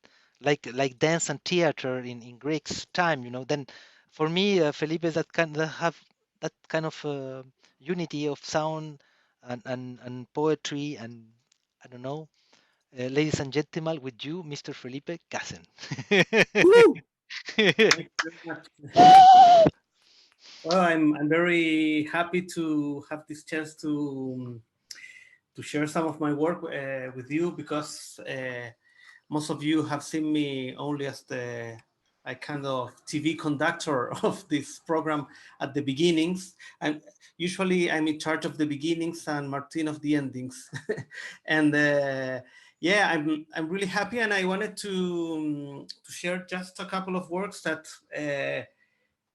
like dance and theater in Greek's time. Then for me, Felipe, that kind of have that kind of unity of sound and poetry, and I don't know, ladies and gentlemen, with you, Mr. Felipe Casen. Woo! Thank you very much. Well, I'm very happy to have this chance to share some of my work with you, because most of you have seen me only as the I kind of TV conductor of this program at the beginnings. And usually I'm in charge of the beginnings and Martin of the endings. And yeah, I'm really happy, and I wanted to share just a couple of works that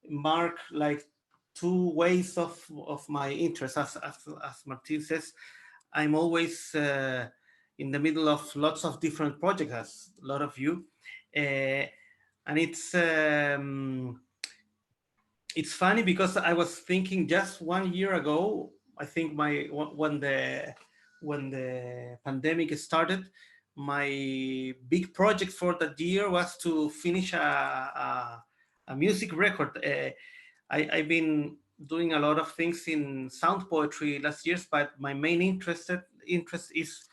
mark like two ways of my interest. As Martin says, I'm always in the middle of lots of different projects, as a lot of you, and it's funny because I was thinking just 1 year ago. I think when the pandemic started, my big project for that year was to finish a music record. I've been doing a lot of things in sound poetry last years, but my main interest is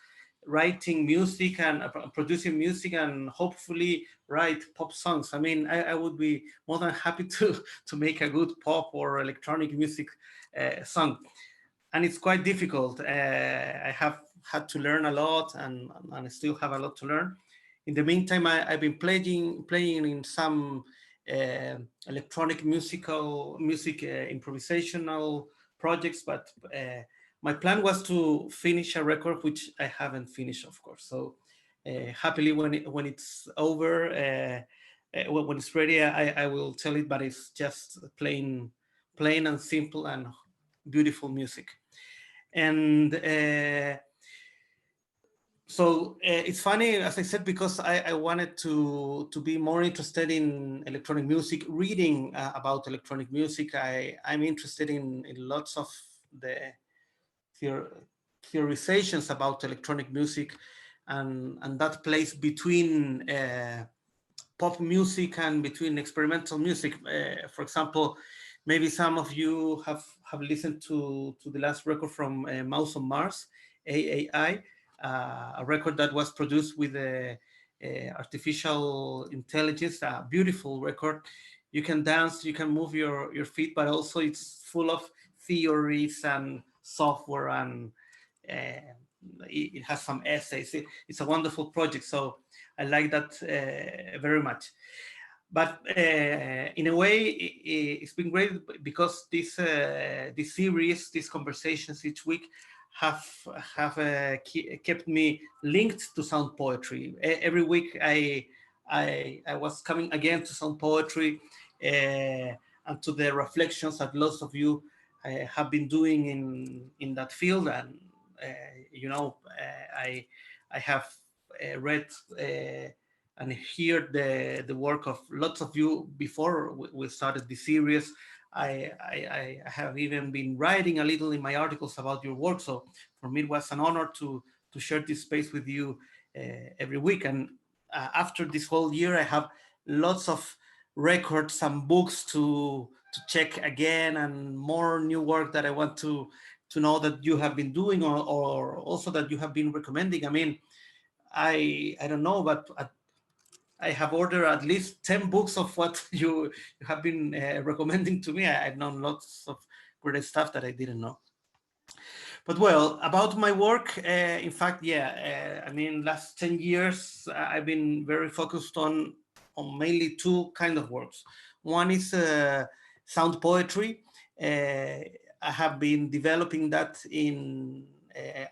writing music and producing music, and hopefully write pop songs. I mean, I would be more than happy to make a good pop or electronic music song, and it's quite difficult. I have had to learn a lot, and I still have a lot to learn. In the meantime, I've been playing in some electronic music improvisational projects, but my plan was to finish a record, which I haven't finished, of course. So happily, when it's over, when it's ready, I will tell it. But it's just plain and simple and beautiful music. And so it's funny, as I said, because I wanted to be more interested in electronic music, reading about electronic music. I'm interested in lots of the theorizations about electronic music, and that place between pop music and between experimental music. For example, maybe some of you have listened to the last record from Mouse on Mars, AAI. A record that was produced with artificial intelligence, a beautiful record. You can dance, you can move your feet, but also it's full of theories and software, and it has some essays. It's a wonderful project, so I like that very much. But in a way, it's been great because this series, these conversations each week, have kept me linked to sound poetry. Every week I was coming again to sound poetry and to the reflections that lots of you have been doing in that field. And you know, I have read and heard the work of lots of you before we started this series. I have even been writing a little in my articles about your work. So for me, it was an honor to share this space with you every week. And after this whole year, I have lots of records and books to check again, and more new work that I want to know that you have been doing, or also that you have been recommending. I mean, I don't know, but I have ordered at least 10 books of what you have been recommending to me. I've known lots of great stuff that I didn't know. But well, about my work, in fact, yeah, I mean, last 10 years, I've been very focused on mainly two kind of works. One is sound poetry. I have been developing that in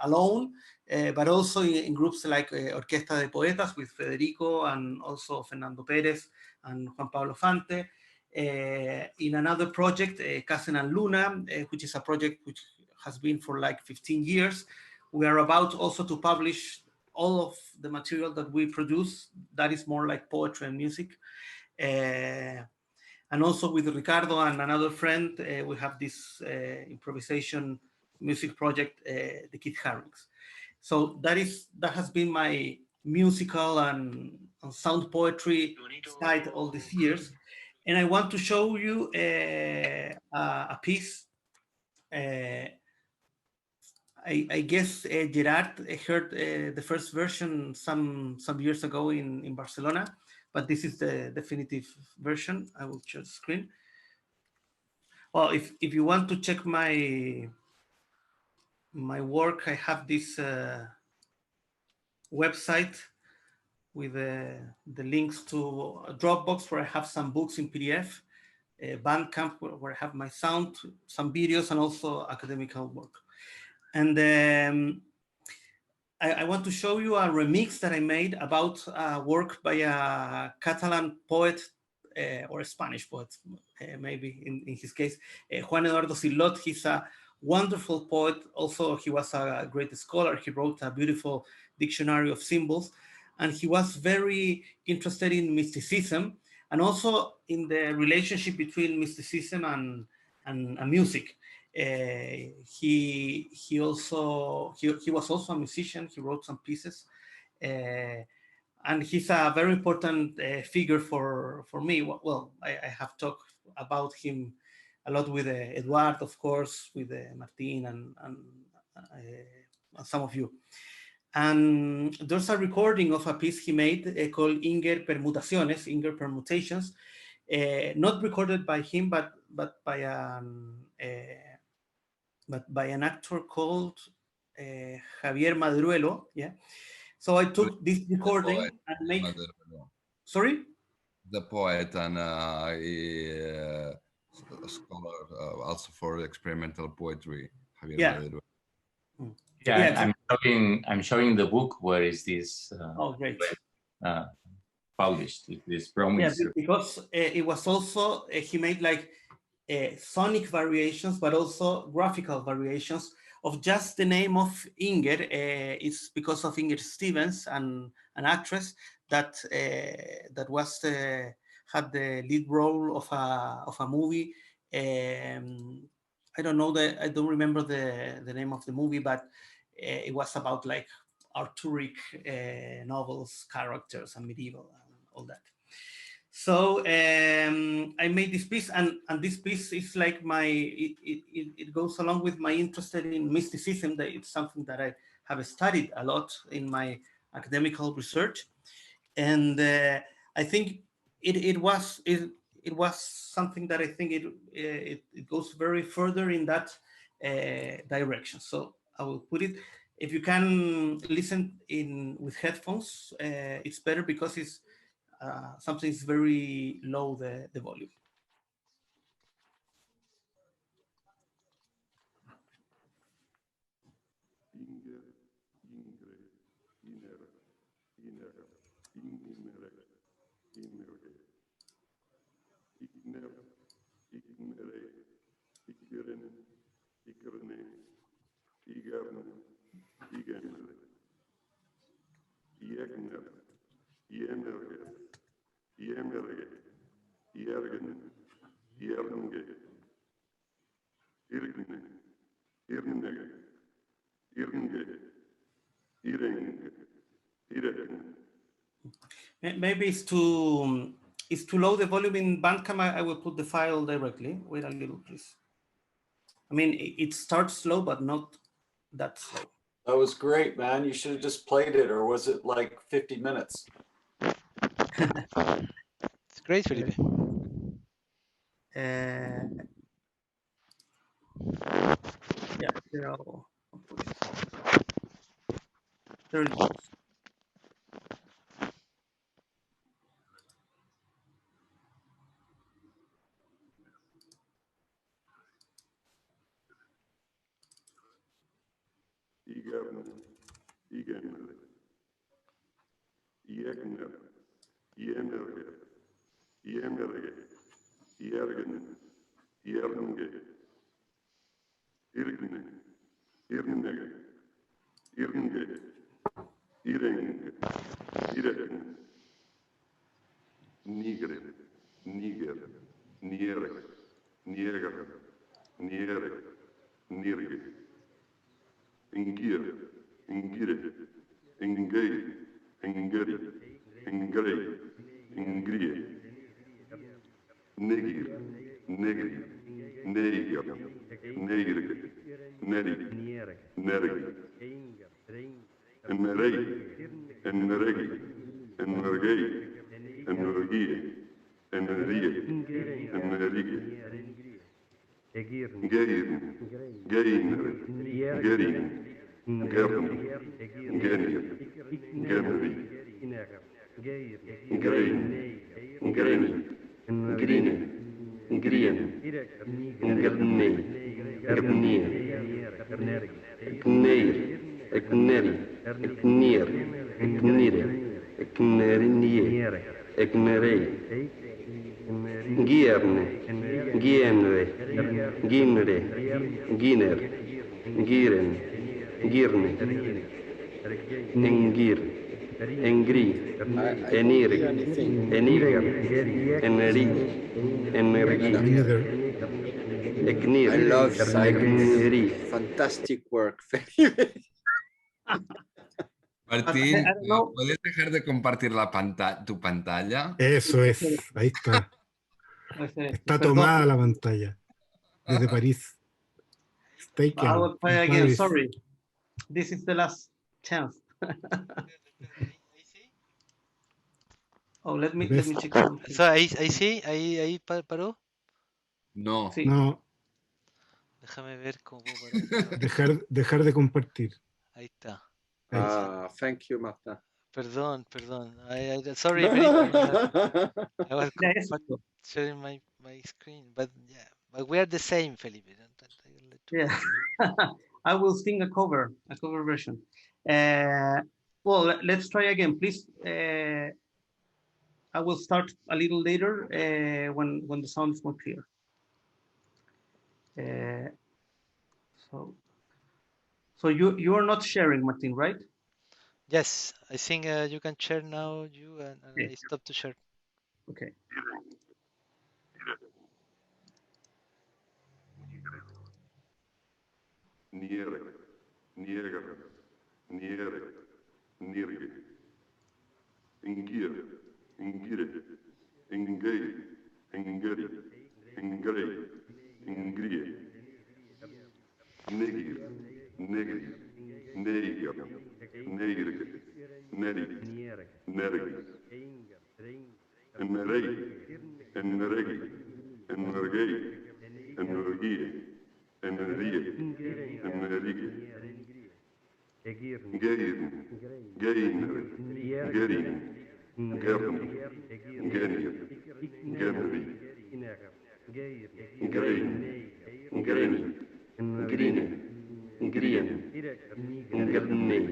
alone, but also in groups like Orquesta de Poetas with Federico, and also Fernando Perez and Juan Pablo Fante. In another project, Casen and Luna, which is a project which has been for like 15 years. We are about also to publish all of the material that we produce. That is more like poetry and music. And also with Ricardo and another friend, we have this improvisation music project, the Kid Harrings. So that has been my musical and sound poetry side all these years. And I want to show you a piece. I guess Gerard heard the first version some years ago in Barcelona, but this is the definitive version. I will share the screen. Well, if you want to check my work, I have this website with the links to Dropbox, where I have some books in PDF, Bandcamp, where I have my sound, some videos, and also academical work. And I want to show you a remix that I made about work by a Catalan poet or a Spanish poet, maybe in his case, Juan Eduardo Sillot. He's a wonderful poet. Also, he was a great scholar. He wrote a beautiful dictionary of symbols, and he was very interested in mysticism and also in the relationship between mysticism and music. He was also a musician. He wrote some pieces, and he's a very important figure for me. Well, I have talked about him a lot with Eduard, of course, with Martin and some of you. And there's a recording of a piece he made called Inger Permutaciones, Inger Permutations, not recorded by him, but by an actor called Javier Madruelo. Yeah. So I took this recording and made. Sorry? The poet and a scholar also for experimental poetry, Javier Madruelo. Yeah, I'm showing the book. Where is this? Oh, great. Published this promise. Yeah, because it was also he made like sonic variations, but also graphical variations of just the name of Inger. It's because of Inger Stevens, an actress that was had the lead role of a movie. I don't remember the name of the movie, but it was about like Arthuric novels, characters, and medieval and all that. So I made this piece, and this piece is like it goes along with my interest in mysticism. That it's something that I have studied a lot in my academical research, and I think it was something that I think it goes very further in that direction. So I will put it. If you can listen with headphones, it's better because it's something's very low the volume. Maybe it's too low the volume in Bandcamp. I will put the file directly. Wait a little, please. I mean, it starts slow, but not that slow. That was great, man. You should have just played it, or was it like 50 minutes? It's great, Felipe. Yeah, there it goes. negir, negri, neger, negerge, nerig, nergi, emerei, eneregi, energei, energie, energie, enerige, geirin, geinere, gerin, gerni, genir, genri, grein, greni, grine, grien, grnei, grnier, gneir, gneri, gnir, gnire, gnerinie, gnerei, gierne, gienre, ginre, giner, giren, girne, engir, engri, enirg, enirger, enerig, energi, Neither. I Egnir, love egniri. silence. Fantastic work. Martín, I don't know. ¿puedes dejar de compartir tu pantalla? Eso es. Ahí está. Está tomada la pantalla. Desde París. It's taken. I will try in again. Paris. Sorry. This is the last chance. Oh, let me check something. So, ahí sí, ahí paró. No. Sí. No, Déjame ver cómo paró. dejar de compartir. Ahí está. Thank you, Marta. Perdón. Sorry, I was Yeah, exacto. sharing my screen, but yeah, but we are the same, Felipe. Yeah, I will sing a cover version. Well, let's try again, please. I will start a little later when the sound is more clear. So you are not sharing, Martin, right? Yes, I think you can share now. And I stop to share. Okay. Niere, nieger, niere, nirge. Ingir, ingire, ingei, ingeri, ingrei, ingrie. Negir, negri, neiger, neirge, nerig, nergi. Emerei, eneregi, energei, energie, energie, enerige. Geirin, geinere, gerin, gerni, genir, genri. Grein, greni, grine, grien, grnei,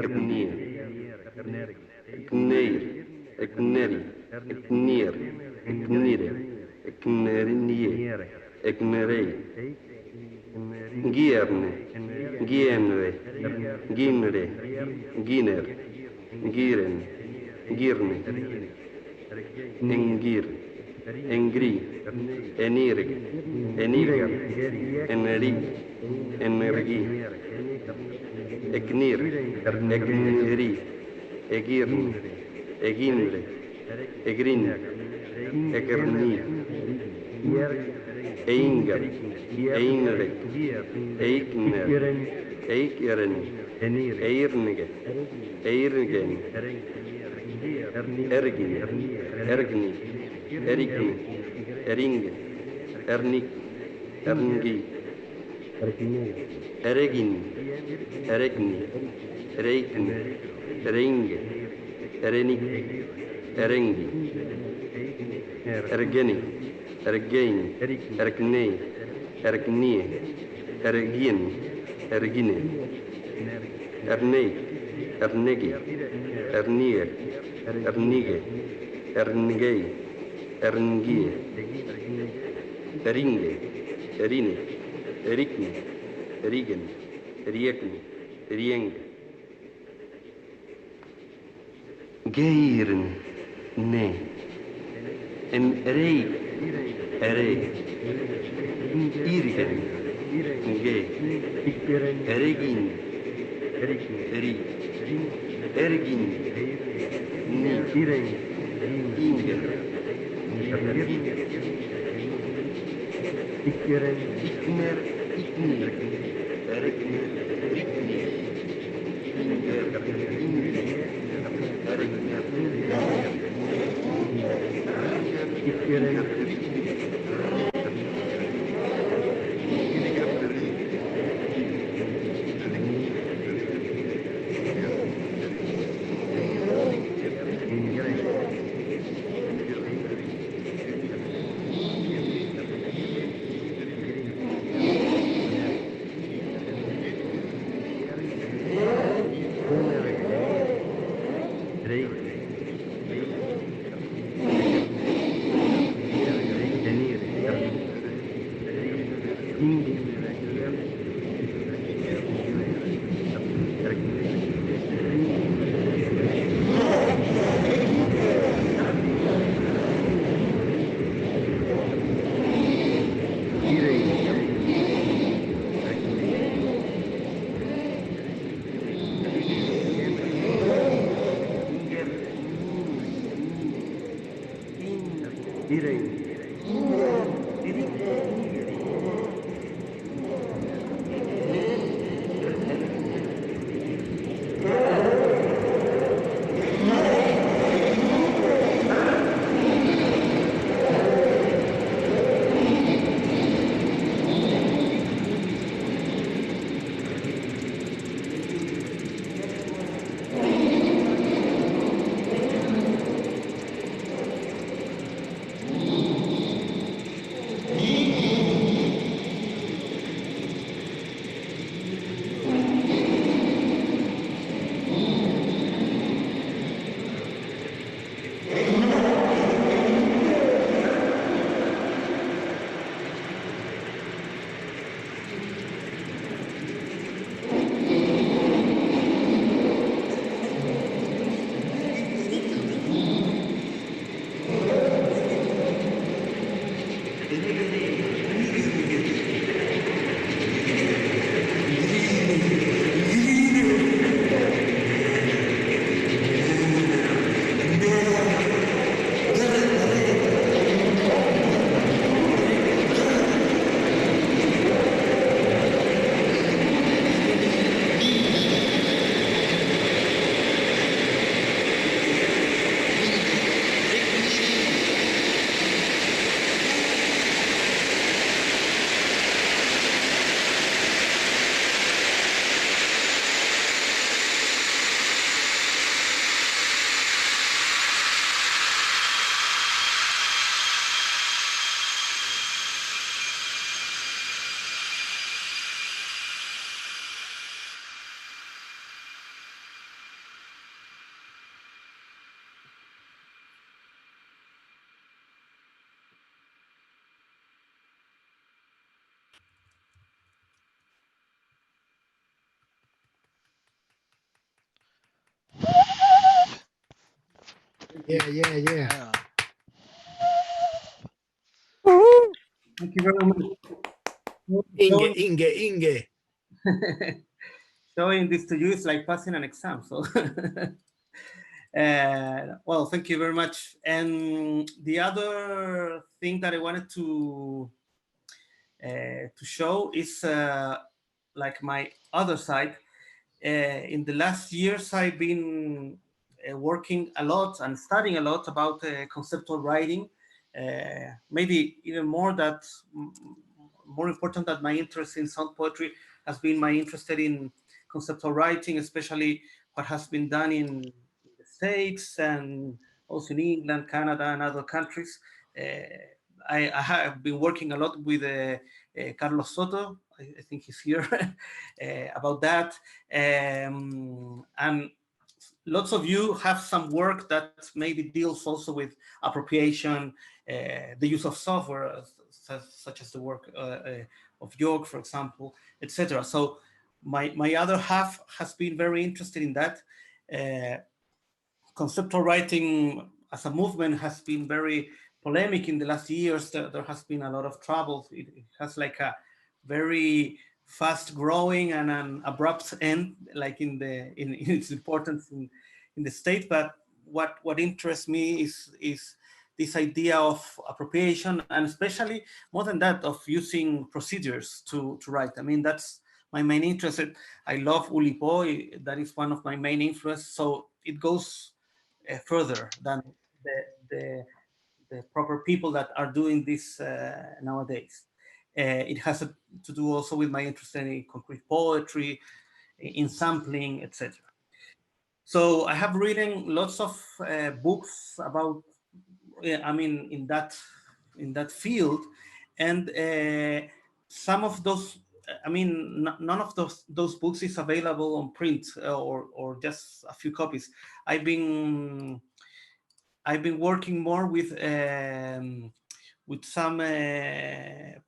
grnier, gneir, gneri, gnir, gnire, gnerinie, gnerei, gierne, gienre, ginre, giner, giren, girne, engir, engri, enirg, enirger, enerig, energi, egnir, egneri, egirn, eginre, egrin, egerni, einger, einre, eigner, eigjeren, eirnige, eirgen, ergin, ergni, erigni, eringen, ernik, erngi, eregin, eregni, ereigni, erenge, erenik, erengi, ergeni, ergein, ergnei, ergnie, ergien, ergine, ernei, ernegi, ernier, ernige, erngei, erngie, eringe, erine, erikne, erigen, eriekne, erieng. Geiren, ne, en erei, erei, irgen, ge, eregin, eri, ergin, ni, inger, Ikeren, ikner, iknir, erekner, riknir, inger, ingir, erekner, ikeren, Yeah. Thank you very much. Inge. Showing this to you is like passing an exam. So, well, thank you very much. And the other thing that I wanted to show is like my other side. In the last years, I've been working a lot and studying a lot about conceptual writing. Maybe even more important than my interest in sound poetry has been my interest in conceptual writing, especially what has been done in the States and also in England, Canada, and other countries. I have been working a lot with Carlos Soto. I think he's here about that. And lots of you have some work that maybe deals also with appropriation, the use of software, such as the work of York, for example, etc. So my other half has been very interested in that. Conceptual writing as a movement has been very polemic in the last years. There has been a lot of trouble. It has like a very fast growing and an abrupt end, like in its importance in the state. But what interests me is this idea of appropriation, and especially more than that, of using procedures to write. I mean, that's my main interest. I love Oulipo. That is one of my main influences. So it goes further than the proper people that are doing this nowadays. It has to do also with my interest in concrete poetry, in sampling, etc. So I have written lots of books about, I mean, in that field, and some of those, I mean, none of those books is available on print or just a few copies. I've been working more with some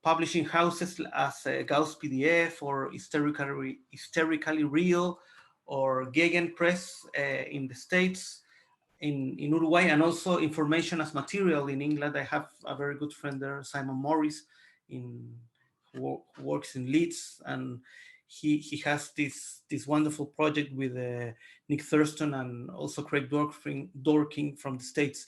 publishing houses as Gauss PDF or Hysterically Real or Gegenpress in the States, in Uruguay, and also Information as Material in England. I have a very good friend there, Simon Morris, who works in Leeds, and he has this wonderful project with Nick Thurston and also Craig Dorking from the States.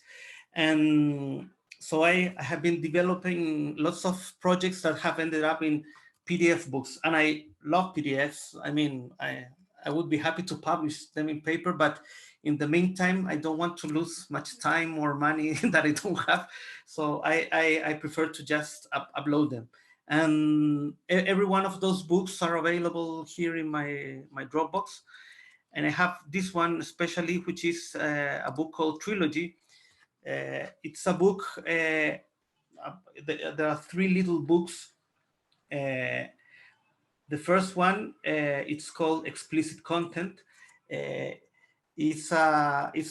And so I have been developing lots of projects that have ended up in PDF books, and I love PDFs. I mean, I would be happy to publish them in paper, but in the meantime, I don't want to lose much time or money that I don't have. So I prefer to just upload them. And every one of those books are available here in my Dropbox. And I have this one especially, which is a book called Trilogy. It's a book, there are 3 little books. The first one, it's called Explicit Content. It's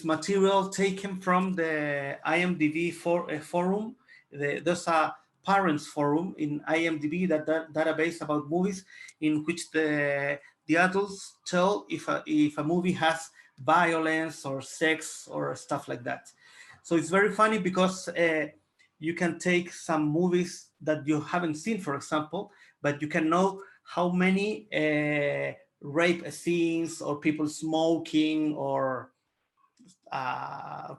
material taken from the IMDb forum. There's a parents forum in IMDb, that database about movies, in which the adults tell if a movie has violence or sex or stuff like that. So it's very funny because you can take some movies that you haven't seen, for example, but you can know how many rape scenes or people smoking or a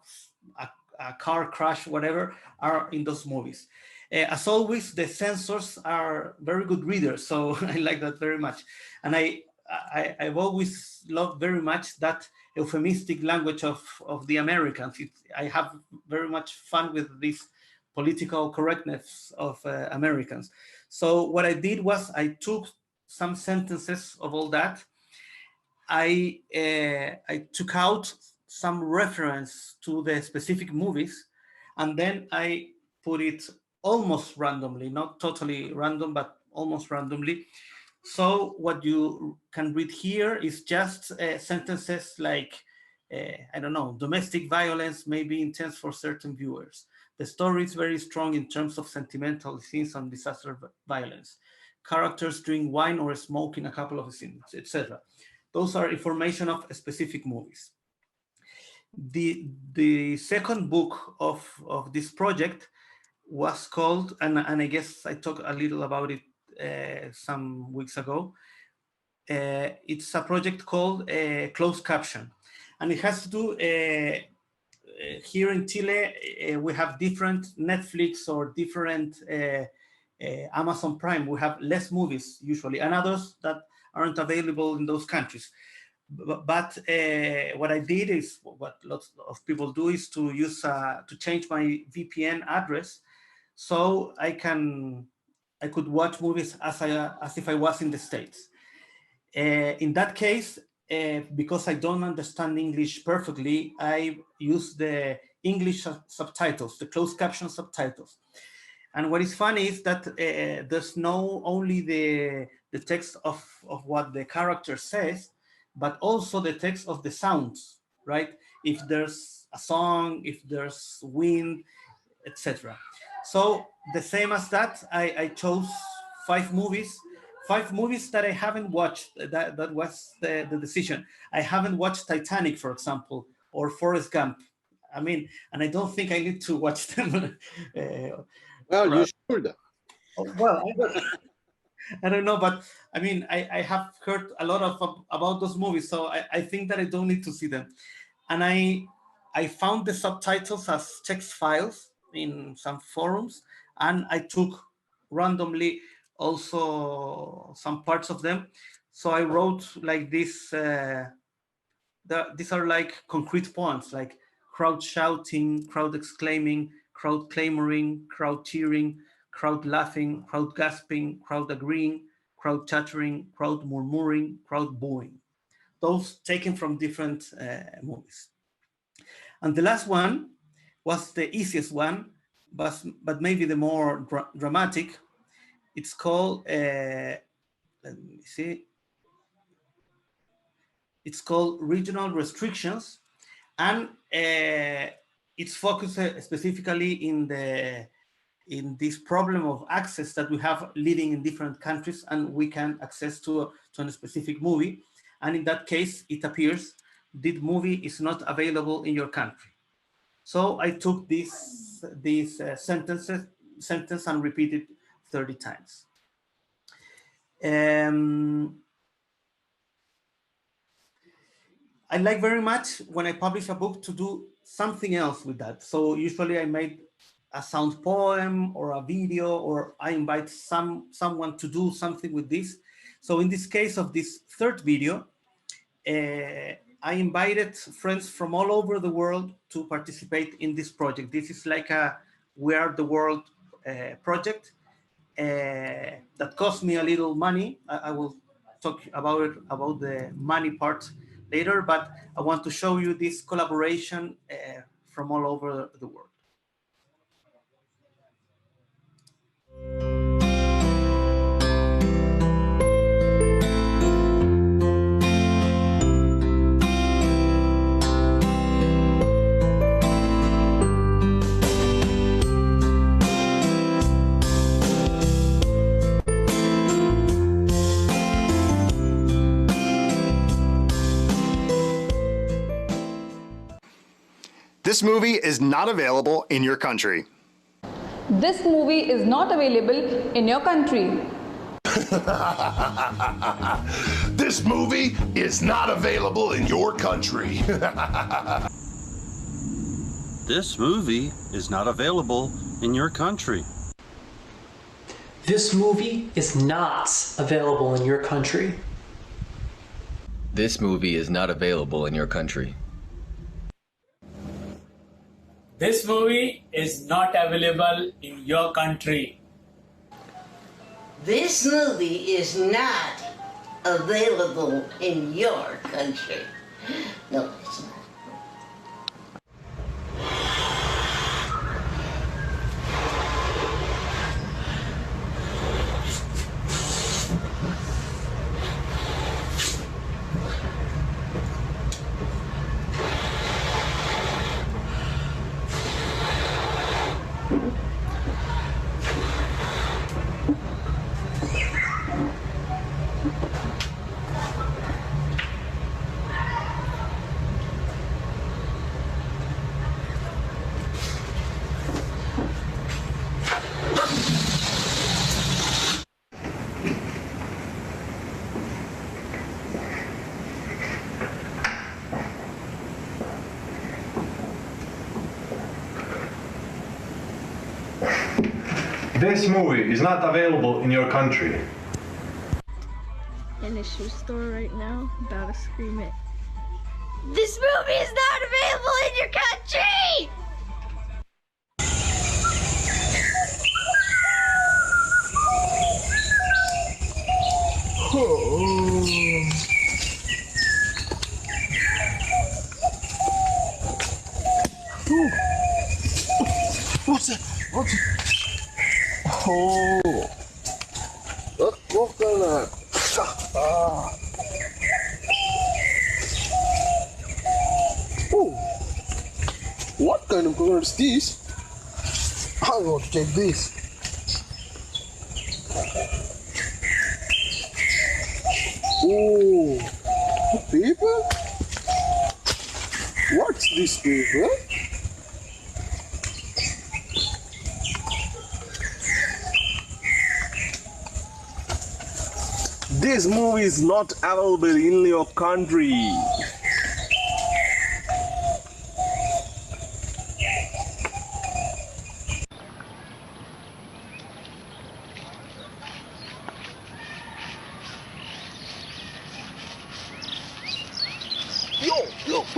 car crash, whatever, are in those movies. As always, the censors are very good readers, so I like that very much. And I've always loved very much that euphemistic language of the Americans. I have very much fun with this political correctness of Americans. So what I did was I took some sentences of all that. I took out some reference to the specific movies, and then I put it almost randomly, not totally random, but almost randomly. So what you can read here is just sentences like, I don't know, domestic violence may be intense for certain viewers. The story is very strong in terms of sentimental scenes and disaster violence. Characters drink wine or smoke in a couple of scenes, etc. Those are information of specific movies. The second book of this project was called, and I guess I talked a little about it some weeks ago. It's a project called Closed Caption, and it has to do, here in Chile, we have different Netflix or different Amazon Prime. We have less movies usually, and others that aren't available in those countries. But what I did is, what lots of people do, is to use to change my VPN address, so I could watch movies as if I was in the States. In that case, because I don't understand English perfectly, I use the English subtitles, the closed caption subtitles. And what is funny is that there's no only the text of what the character says, but also the text of the sounds, right? If there's a song, if there's wind, etc. So the same as that, I chose 5 movies that I haven't watched. That was the decision. I haven't watched Titanic, for example, or Forrest Gump. I mean, and I don't think I need to watch them. Well, you should. Well, I don't know, but I mean, I have heard a lot about those movies, so I think that I don't need to see them. And I found the subtitles as text files, in some forums, and I took randomly also some parts of them. So I wrote like this. These are like concrete poems, like crowd shouting, crowd exclaiming, crowd clamoring, crowd cheering, crowd laughing, crowd gasping, crowd agreeing, crowd chattering, crowd murmuring, crowd booing. Those taken from different movies. And the last one was the easiest one, but maybe the more dramatic. It's called, let me see. It's called Regional Restrictions, and it's focused specifically in this problem of access that we have living in different countries, and we can access to a specific movie. And in that case, it appears this movie is not available in your country. So I took this sentence and repeated 30 times. I like very much when I publish a book to do something else with that. So usually I made a sound poem or a video, or I invite someone to do something with this. So in this case of this third video, I invited friends from all over the world to participate in this project. This is like a We Are the World project that cost me a little money. I will talk about the money part later, but I want to show you this collaboration from all over the world. This movie is not available in your country. This movie is not available in your country. This movie is not available in your country. This movie is not available in your country. This movie is not available in your country. This movie is not available in your country. This movie is not available in your country. This movie is not available in your country. No, it's not. This movie is not available in your country. In a shoe store right now, about to scream it. This movie is not available in your country! What's that? What's it? Oh. What's going on? Oh. What kind of color is this? I want to take this. Oh. Paper? What's this paper? This movie is not available in your country.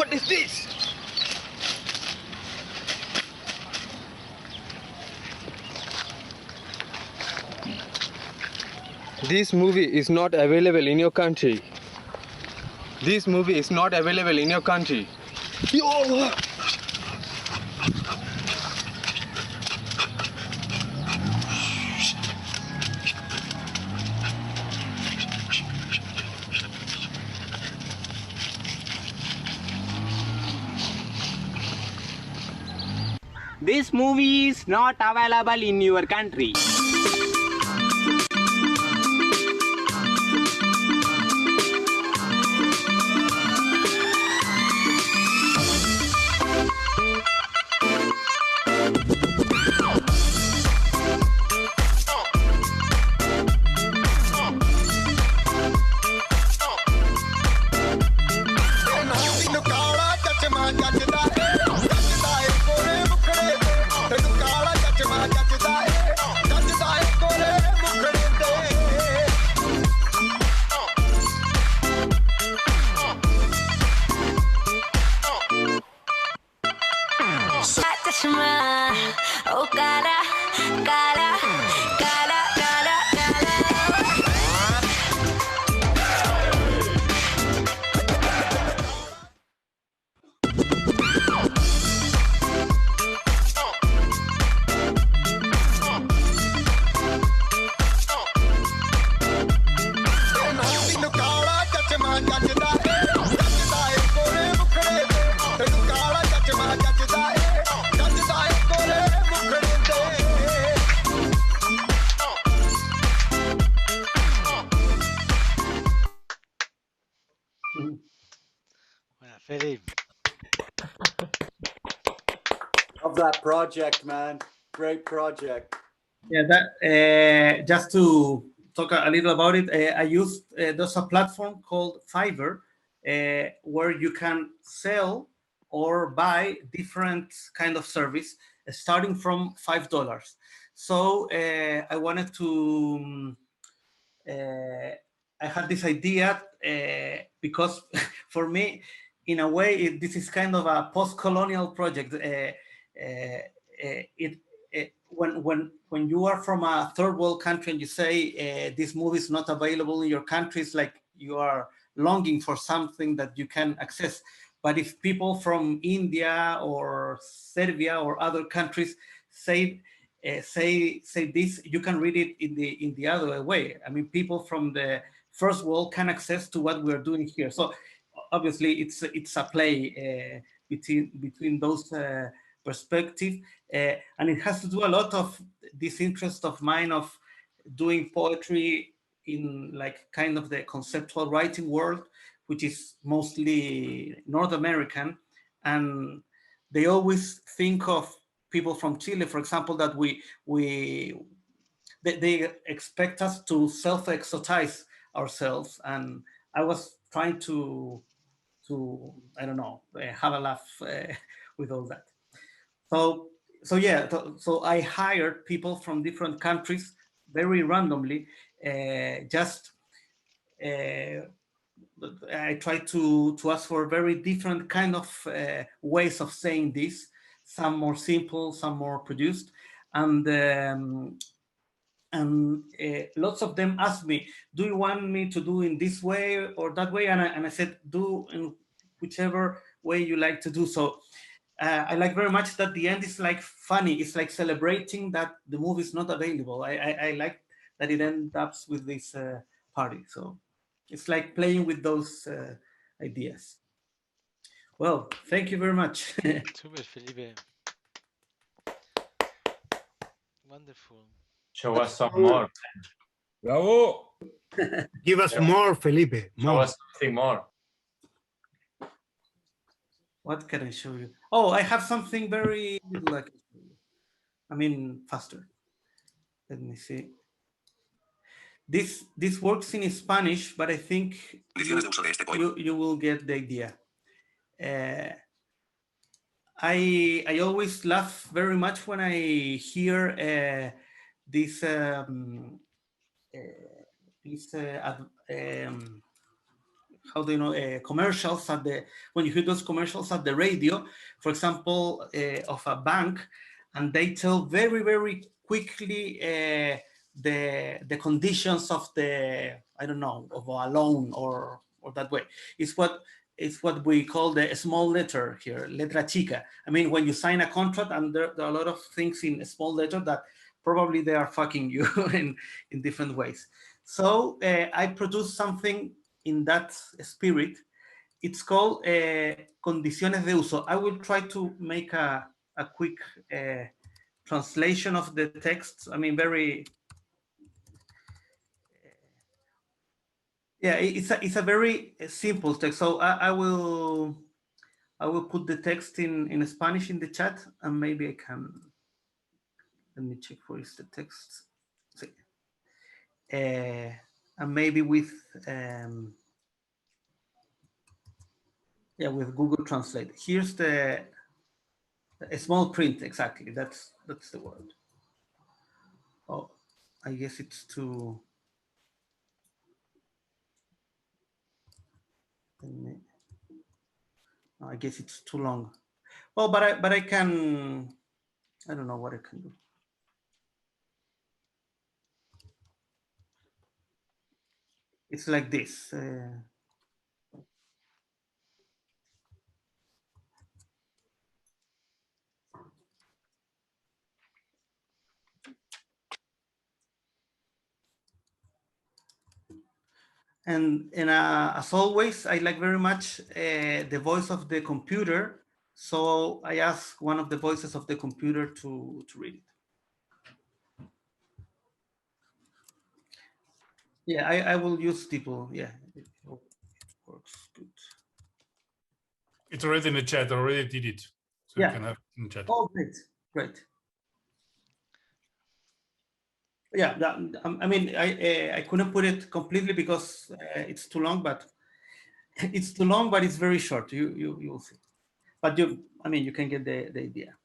What is this? This movie is not available in your country. This movie is not available in your country. Yo! This movie is not available in your country. Oh, cara, cara, cara, cara, Felipe. Love that project, man. Great project. Yeah, that just to talk a little about it, I used there's a platform called Fiverr where you can sell or buy different kind of service starting from $5. So I wanted to I had this idea because for me, in a way, this is kind of a post-colonial project. When you are from a third world country and you say this movie is not available in your country, it's like you are longing for something that you can access. But if people from India or Serbia or other countries say this, you can read it in the other way. I mean, people from the first world can access to what we're doing here. So obviously, it's a play between those perspectives, and it has to do a lot of this interest of mine of doing poetry in like kind of the conceptual writing world, which is mostly North American, and they always think of people from Chile, for example, that they expect us to self-exotize ourselves, and I was trying to I don't know, have a laugh with all that. So yeah, so I hired people from different countries very randomly. I tried to ask for very different kind of ways of saying this. Some more simple, some more produced, and lots of them asked me, "Do you want me to do in this way or that way?" And I said, "Do in whichever way you like to do." So I like very much that the end is like funny. It's like celebrating that the movie is not available. I like that it ends up with this party. So it's like playing with those ideas. Well, thank you very much. Super, Felipe. Wonderful. Show us some more. Bravo. Give us more, Felipe. Show More. us something more. What can I show you? Oh, I have something very little I can show you. I mean, faster. Let me see. This works in Spanish, but I think you will get the idea. I always laugh very much when I hear this how do you know, commercials at the, when you hear those commercials at the radio, for example, of a bank, and they tell very, very quickly the conditions of the, I don't know, of a loan or that way. It's what we call the small letter here, letra chica. I mean, when you sign a contract, and there are a lot of things in a small letter that probably they are fucking you in different ways. So I produced something in that spirit. It's called Condiciones de Uso. I will try to make a quick translation of the text. I mean, very, yeah, it's a very simple text. So I will put the text in Spanish in the chat, and maybe I can, let me check where is the text. And maybe with with Google Translate. Here's a small print, exactly. That's the word. Oh, I guess it's too. I guess it's too long. Well, but I can. I don't know what I can do. It's like this. And as always, I like very much the voice of the computer. So I ask one of the voices of the computer to read it. Yeah, I will use people. Yeah, it works good. It's already in the chat. I already did it. So yeah. You can have it in the chat. Oh, great, great. Yeah, I mean, I couldn't put it completely because it's too long, but it's too long, but it's very short. You will see. But I mean, you can get the idea.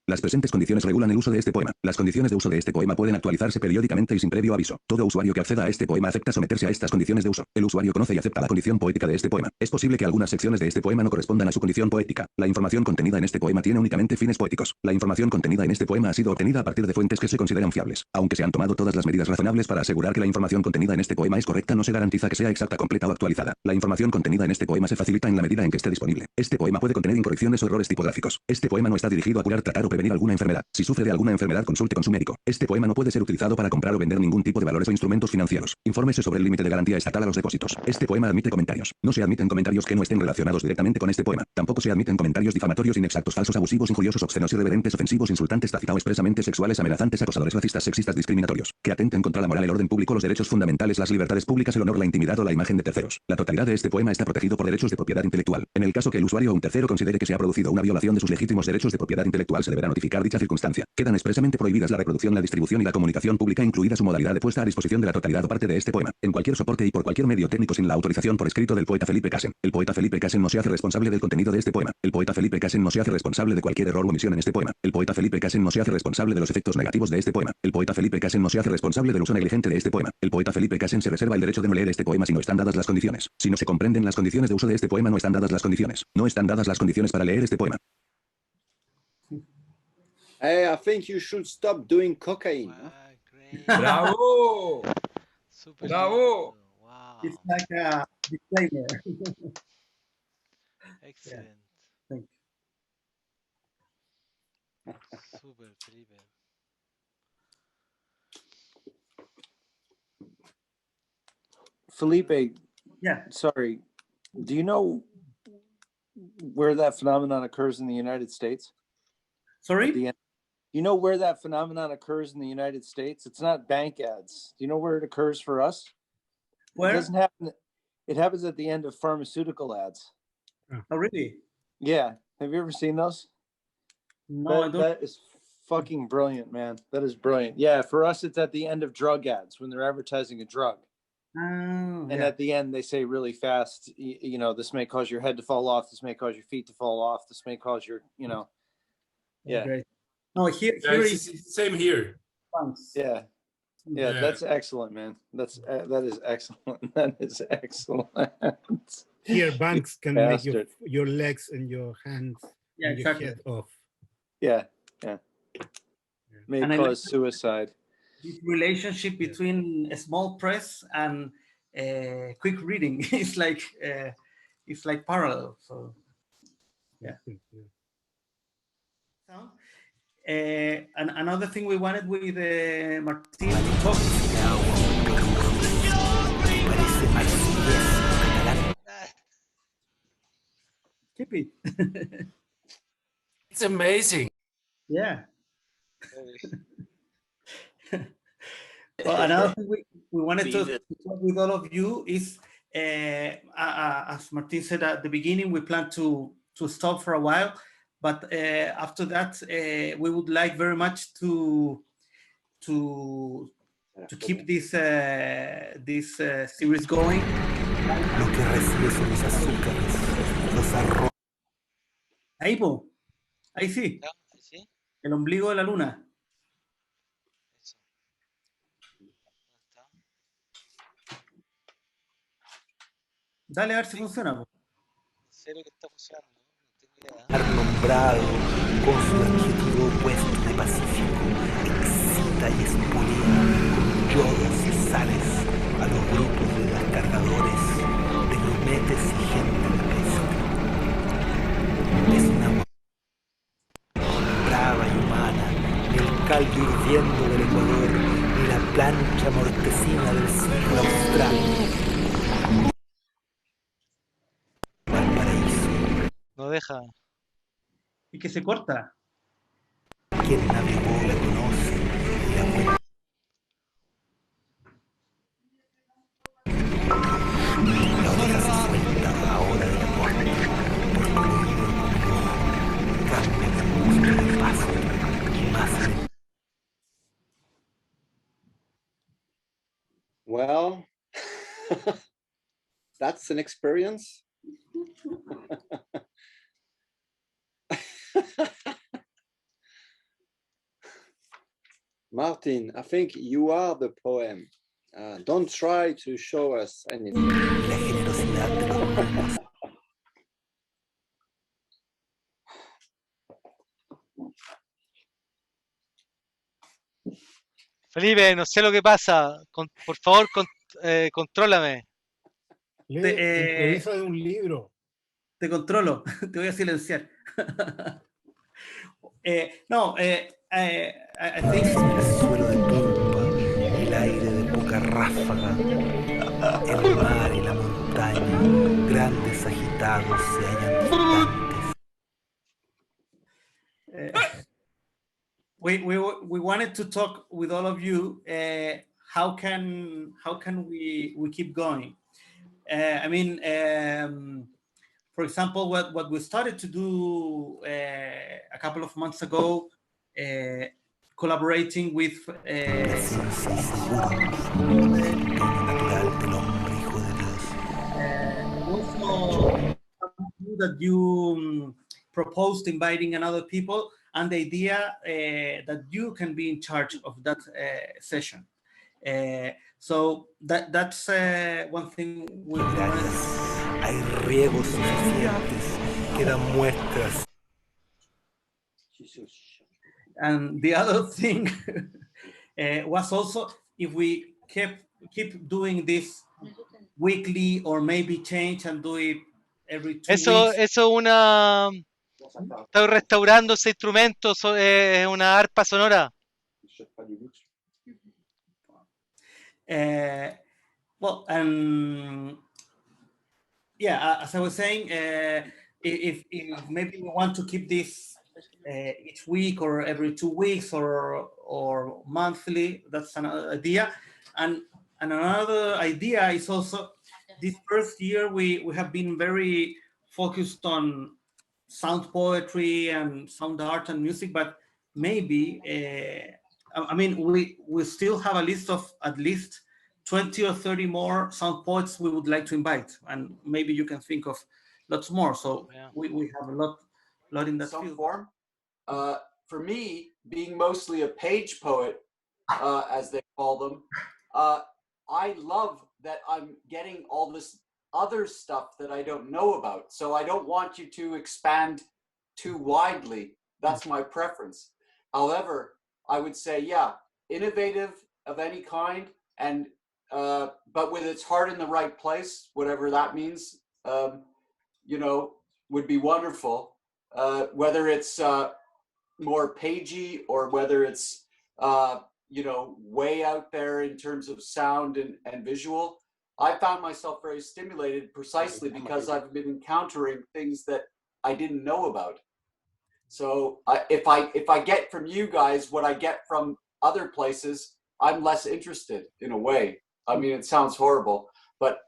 Las presentes condiciones regulan el uso de este poema. Las condiciones de uso de este poema pueden actualizarse periódicamente y sin previo aviso. Todo usuario que acceda a este poema acepta someterse a estas condiciones de uso. El usuario conoce y acepta la condición poética de este poema. Es posible que algunas secciones de este poema no correspondan a su condición poética. La información contenida en este poema tiene únicamente fines poéticos. La información contenida en este poema ha sido obtenida a partir de fuentes que se consideran fiables. Aunque se han tomado todas las medidas razonables para asegurar que la información contenida en este poema es correcta, no se garantiza que sea exacta, completa o actualizada. La información contenida en este poema se facilita en la medida en que esté disponible. Este poema puede contener incorrecciones o errores tipográficos. Este poema no está dirigido a curar, tratar o prevenir alguna enfermedad. Si sufre de alguna enfermedad, consulte con su médico. Este poema no puede ser utilizado para comprar o vender ningún tipo de valores o instrumentos financieros. Infórmese sobre el límite de garantía estatal a los depósitos. Este poema admite comentarios. No se admiten comentarios que no estén relacionados directamente con este poema. Tampoco se admiten comentarios difamatorios, inexactos, falsos, abusivos, injuriosos, obscenos, irreverentes, ofensivos, insultantes, o expresamente sexuales, amenazantes, acosadores, racistas, sexistas, discriminatorios, que atenten contra la moral, el orden público, los derechos fundamentales, las libertades públicas, el honor, la intimidad o la imagen de terceros. La totalidad de este poema está protegido por derechos de propiedad intelectual. En el caso que el usuario o un tercero considere que se ha producido una violación de sus legítimos derechos de propiedad intelectual, se deberá notificar dicha circunstancia. Quedan expresamente prohibidas la reproducción, la distribución y la comunicación pública, incluida su modalidad de puesta a disposición de la totalidad o parte de este poema, en cualquier soporte y por cualquier medio técnico sin la autorización por escrito del poeta Felipe Casen. El poeta Felipe Casen no se hace responsable del contenido de este poema. El poeta Felipe Casen no se hace responsable de cualquier error o omisión en este poema. El poeta Felipe Casen no se hace responsable de los efectos negativos de este poema. El poeta Felipe Casen no se hace responsable del uso negligente de este poema. El poeta Felipe Casen se reserva el derecho de no leer este poema si no están dadas las condiciones. Si no se comprenden las condiciones de uso de este poema, no están dadas las condiciones. No están dadas las condiciones para leer este poema. Hey, I think you should stop doing cocaine. Bravo! Bravo! Wow. It's like a disclaimer. Excellent. Thank you. Super, Felipe. Felipe, yeah. Sorry, do you know where that phenomenon occurs in the United States? Sorry? You know where that phenomenon occurs in the United States? It's not bank ads. Do you know where it occurs for us? Where? It doesn't happen. It happens at the end of pharmaceutical ads. Oh, really? Yeah. Have you ever seen those? No, I don't. That is fucking brilliant, man. That is brilliant. Yeah, for us, it's at the end of drug ads when they're advertising a drug. And yeah. at the end, they say really fast, you know, this may cause your head to fall off. This may cause your feet to fall off. This may cause your, you know, yeah. Great. No, here It's is same here. Yeah. Yeah, Yeah. that's excellent, man. That is excellent. That is excellent. Here, banks can make Bastard. your legs and your hands Yeah, and exactly. your head off. Yeah, yeah. May And I cause like suicide. this relationship between a small press and quick reading. It's like parallel. So yeah. So, and another thing we wanted with Martin to talk. Keep it. It's amazing. Yeah. Well, another thing we wanted to talk with all of you is, as Martin said at the beginning, we plan to stop for a while, but after that, we would like very much to keep this series going. Lo que recibe son los azúcares, los arroz. Ahí, po. Ahí sí. El ombligo de la luna. Dale a ver si funciona. Po. Sé lo que está funcionando. Nombrado con su adjetivo opuesto de pacífico, excita y espolea con yodos y sales a los grupos de descargadores, de grumetes y gente de pesca. Es una brava y humana, ni el caldo hirviendo del Ecuador, ni la plancha mortecina del ciclo austral. No deja. Y que se corta. Quien navegó la conoce y la cuenta. La oreja se suelta ahora de la muerte, porque el oído como cambia de música de paso y más. Well, that's an experience. Martin, I think you are the poem. Don't try to show us anything. La generosidad de los pumas. Felipe, no sé lo que pasa. Por favor, contrólame. Improvisa de un libro. Te controlo, te voy a silenciar. No, I think... El suelo de pulpa, el aire de poca ráfaga, el mar y la montaña, grandes agitados se hallan distantes. We wanted to talk with all of you. How can we keep going? I mean, for example, what we started to do a couple of months ago, collaborating with also that you proposed inviting another people, and the idea that you can be in charge of that session. So that's one thing we Hay riegos suficientes, quedan muestras. And the other thing was also if we keep doing this weekly or maybe change and do it every 2 weeks. Eso una... Estoy restaurando ese instrumento, es una arpa sonora. Well, yeah, as I was saying, if maybe we want to keep this each week or every 2 weeks or monthly, that's another idea. And another idea is also this first year we have been very focused on sound poetry and sound art and music, but maybe I mean we still have a list of at least 20 or 30 more sound poets we would like to invite, and maybe you can think of lots more. So we have a lot in that Some field. form. For me, being mostly a page poet, as they call them, I love that I'm getting all this other stuff that I don't know about. So I don't want you to expand too widely. That's my preference. However, I would say, yeah, innovative of any kind, and but with its heart in the right place, whatever that means, you know, would be wonderful. Whether it's more pagey or whether it's you know, way out there in terms of sound and visual, I found myself very stimulated precisely because I've been encountering things that I didn't know about. So if I get from you guys what I get from other places, I'm less interested in a way. I mean, it sounds horrible, but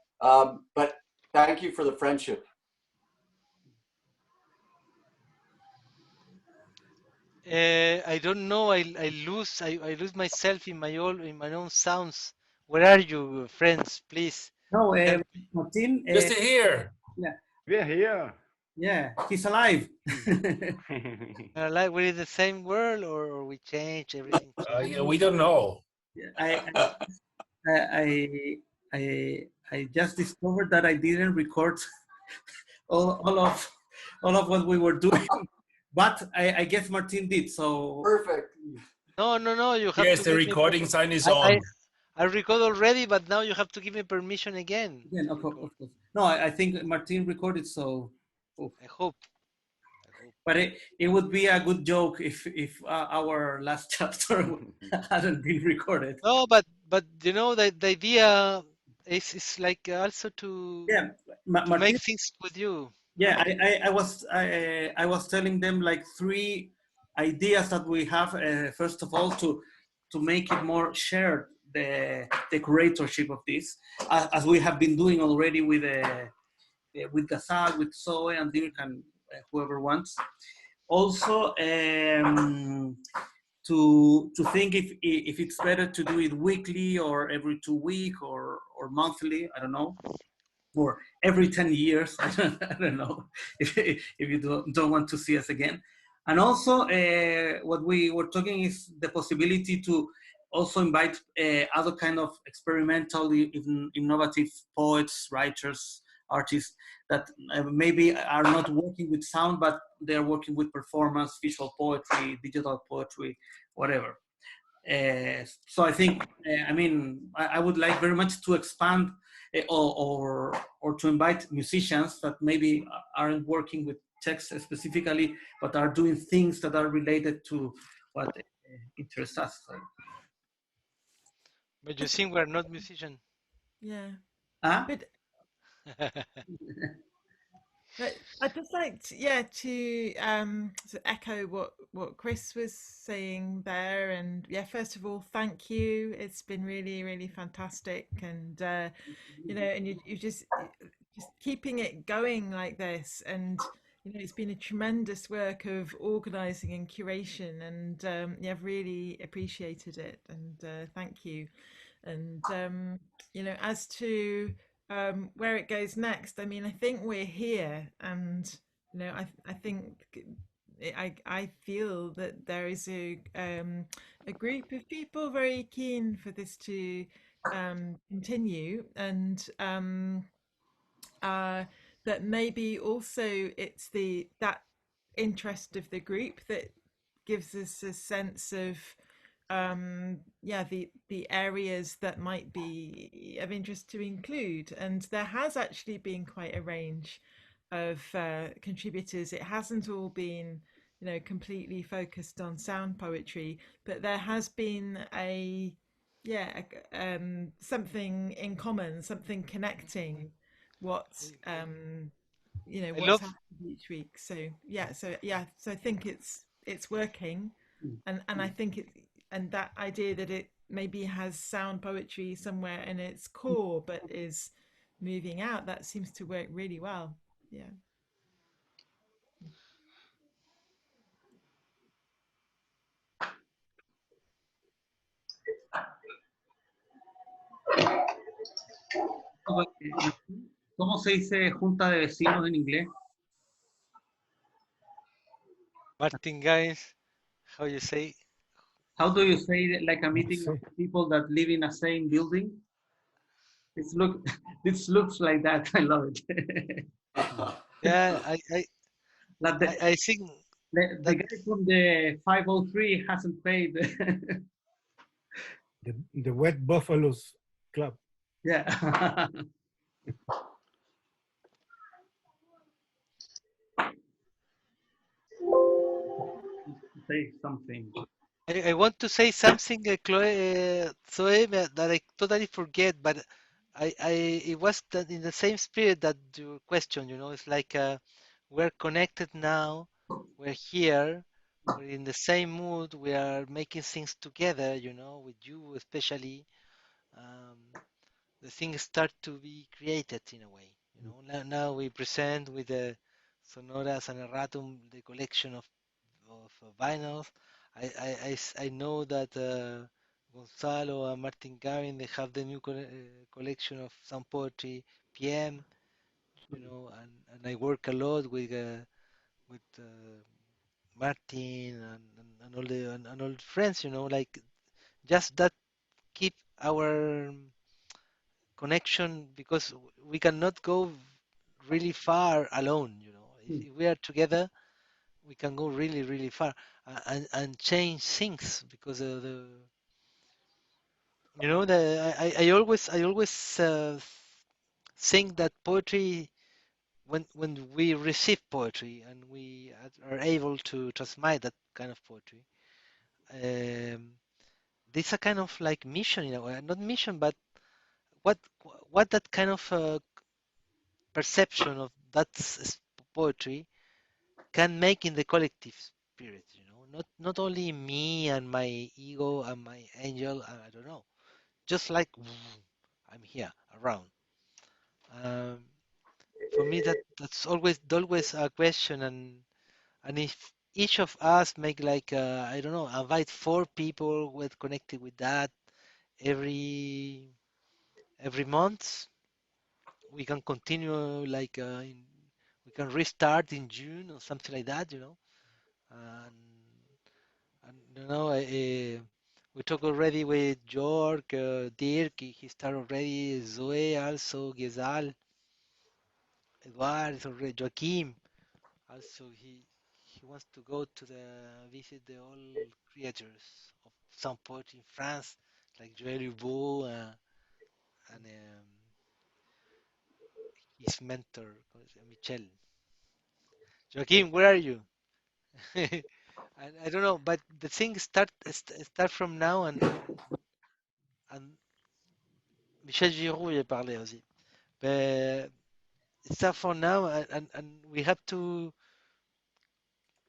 thank you for the friendship. I don't know. I lose myself in my own sounds. Where are you, friends? Please. No, help me. Martin. Just here. Yeah. We're here. Yeah, he's alive. Like we're in the same world, or we change everything? Yeah, we don't know. I just discovered that I didn't record all of what we were doing, but I guess Martin did. So perfect. No. You have Yes, to the give me recording sign is on. I record already, but now you have to give me permission again. Again, of course. No, I think Martin recorded, so. I hope. But it would be a good joke if our last chapter hadn't been recorded. No, but you know the idea is like also to Martin, make things with you. Yeah, I was telling them like 3 ideas that we have. First of all, to make it more shared, the curatorship of this, as we have been doing already with Gazal, with Zoe and Dirk and whoever wants. Also, to think if it's better to do it weekly or every 2 weeks or monthly. I don't know. Or every 10 years, I don't know, if you don't want to see us again. And also, what we were talking is the possibility to also invite other kind of experimental, even innovative poets, writers, artists that maybe are not working with sound, but they're working with performance, visual poetry, digital poetry, whatever. So I think, I mean, I would like very much to expand or to invite musicians that maybe aren't working with text specifically, but are doing things that are related to what interests us. So. But you think we're not musicians. Yeah. Huh? But I'd just like to, to echo what Chris was saying there, and first of all, thank you. It's been really, really fantastic, and you know, and you just keeping it going like this, and you know, it's been a tremendous work of organizing and curation, and I've really appreciated it, and thank you. And you know, as to where it goes next, I mean, I think we're here, and you know, I think I feel that there is a group of people very keen for this to continue, and that maybe also it's that interest of the group that gives us a sense of the areas that might be of interest to include. And there has actually been quite a range of contributors. It hasn't all been, you know, completely focused on sound poetry, but there has been something in common, something connecting what you know, what's happening each week. So I think it's working, and I think it, and that idea that it maybe has sound poetry somewhere in its core but is moving out, that seems to work really well. So, ¿cómo se dice junta de vecinos en inglés? Martin Guys, how you say? How do you say it, like a meeting of people that live in a same building? This looks like that. I love it. Yeah, I think the guy from the 503 hasn't paid. The Wet Buffaloes Club. Yeah. Say something. I want to say something, Zoe, that I totally forget, but it was in the same spirit that your question, you know, it's like we're connected now, we're here, we're in the same mood, we are making things together, you know, with you especially. The things start to be created in a way, you know. Now we present with the Sonoras and Erratum the collection of vinyls. I know that Gonzalo and Martin Gavin, they have the new collection of some poetry, PM, you know, and I work a lot with Martin and all and all the friends, you know, like just that keep our connection because we cannot go really far alone, you know. If we are together, we can go really, really far and change things because of the, you know, I always think that poetry, when we receive poetry and we are able to transmit that kind of poetry, this a kind of like mission in a way, not mission, but what that kind of perception of that poetry can make in the collective spirit, you know, not only me and my ego and my angel, I don't know, just like I'm here around. Um, for me, that's always a question, and if each of us make like I don't know, invite 4 people with connected with that every month, we can continue like we can restart in June or something like that, you know. And you know, we talk already with Georg, Dirk, he started already, Zoe also, Gezal, Eduard is already, Joaquim, also he wants to go to the visit the all creators of some poetry in France, like Joël Hubeau and his mentor, Michel. Joaquim, where are you? I don't know, but the thing start from now and Michel Giroux y a parlé aussi. But start from now and we have to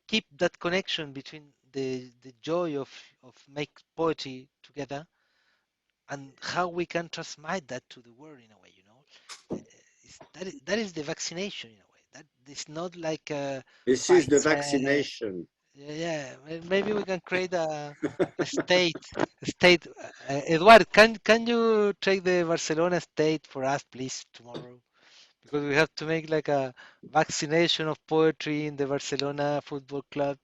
keep that connection between the joy of make poetry together and how we can transmit that to the world in a way, you know. That is the vaccination in a way. That is not like This is the vaccination. yeah, maybe we can create a state. Eduard, can you take the Barcelona state for us, please, tomorrow? Because we have to make like a vaccination of poetry in the Barcelona Football Club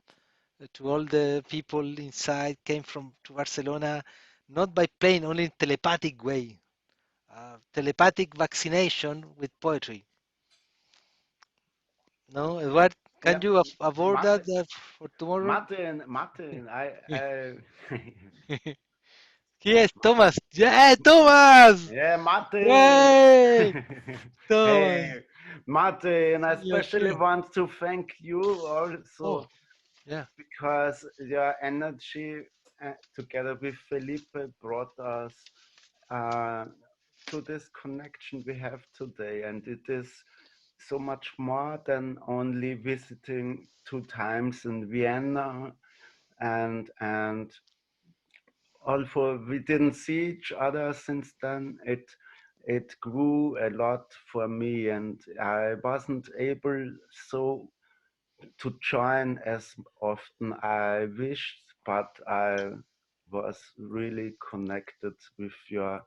to all the people inside came from to Barcelona, not by plane, only in telepathic way. Telepathic vaccination with poetry. No, Eduard, can you afford that for tomorrow? Martin, Yes, Thomas. Yeah, Thomas. Yeah, Martin. Yay! Thomas. Hey, Martin, I Yeah, especially sure. want to thank you also Oh, yeah. because your energy together with Felipe brought us to this connection we have today. And it is so much more than only visiting 2 times in Vienna and although we didn't see each other since then, it grew a lot for me, and I wasn't able so to join as often I wished, but I was really connected with your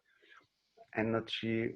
energy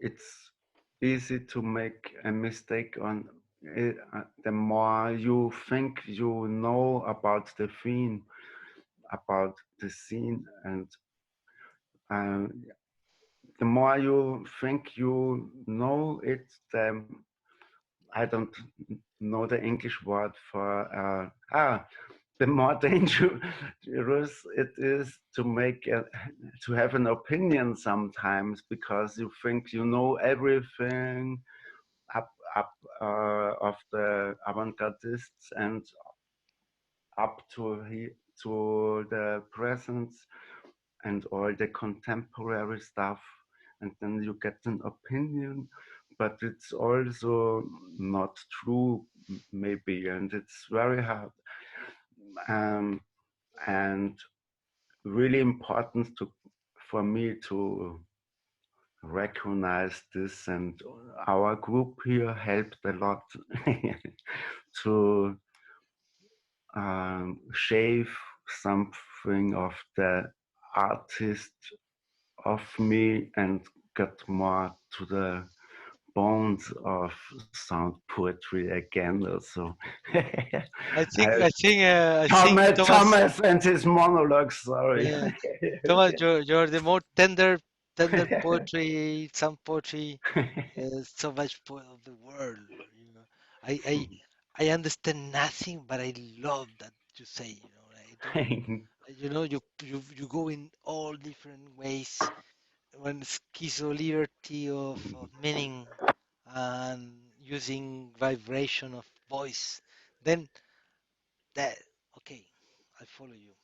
it's easy to make a mistake on it. The more you think you know about the theme, about the scene, and the more you think you know it, I don't know the English word for the more dangerous it is to to have an opinion sometimes, because you think you know everything up of the avant-gardists and up to the present and all the contemporary stuff, and then you get an opinion, but it's also not true maybe, and it's very hard and really important for me to recognize this, and our group here helped a lot to shave something of the artist of me and get more to the bones of sound poetry again. Also, I think Thomas and his monologues. Sorry, yeah. Thomas, you're the more tender poetry, sound poetry, so much of the world. You know, I understand nothing, but I love that you say. You know, you go in all different ways. When schizo liberty of meaning and using vibration of voice, then that okay, I follow you.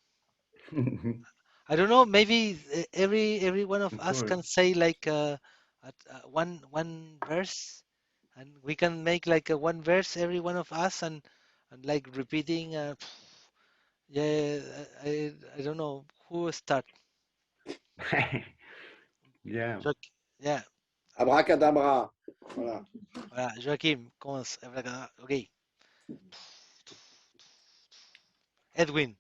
I don't know, maybe every one of us can say like one verse, and we can make like a one verse every one of us, and like repeating. Yeah, I don't know who will start. Yeah. Yeah. Abracadabra. Voilà. Voilà, Joachim, commence. Abracadabra. Ok. Edwin.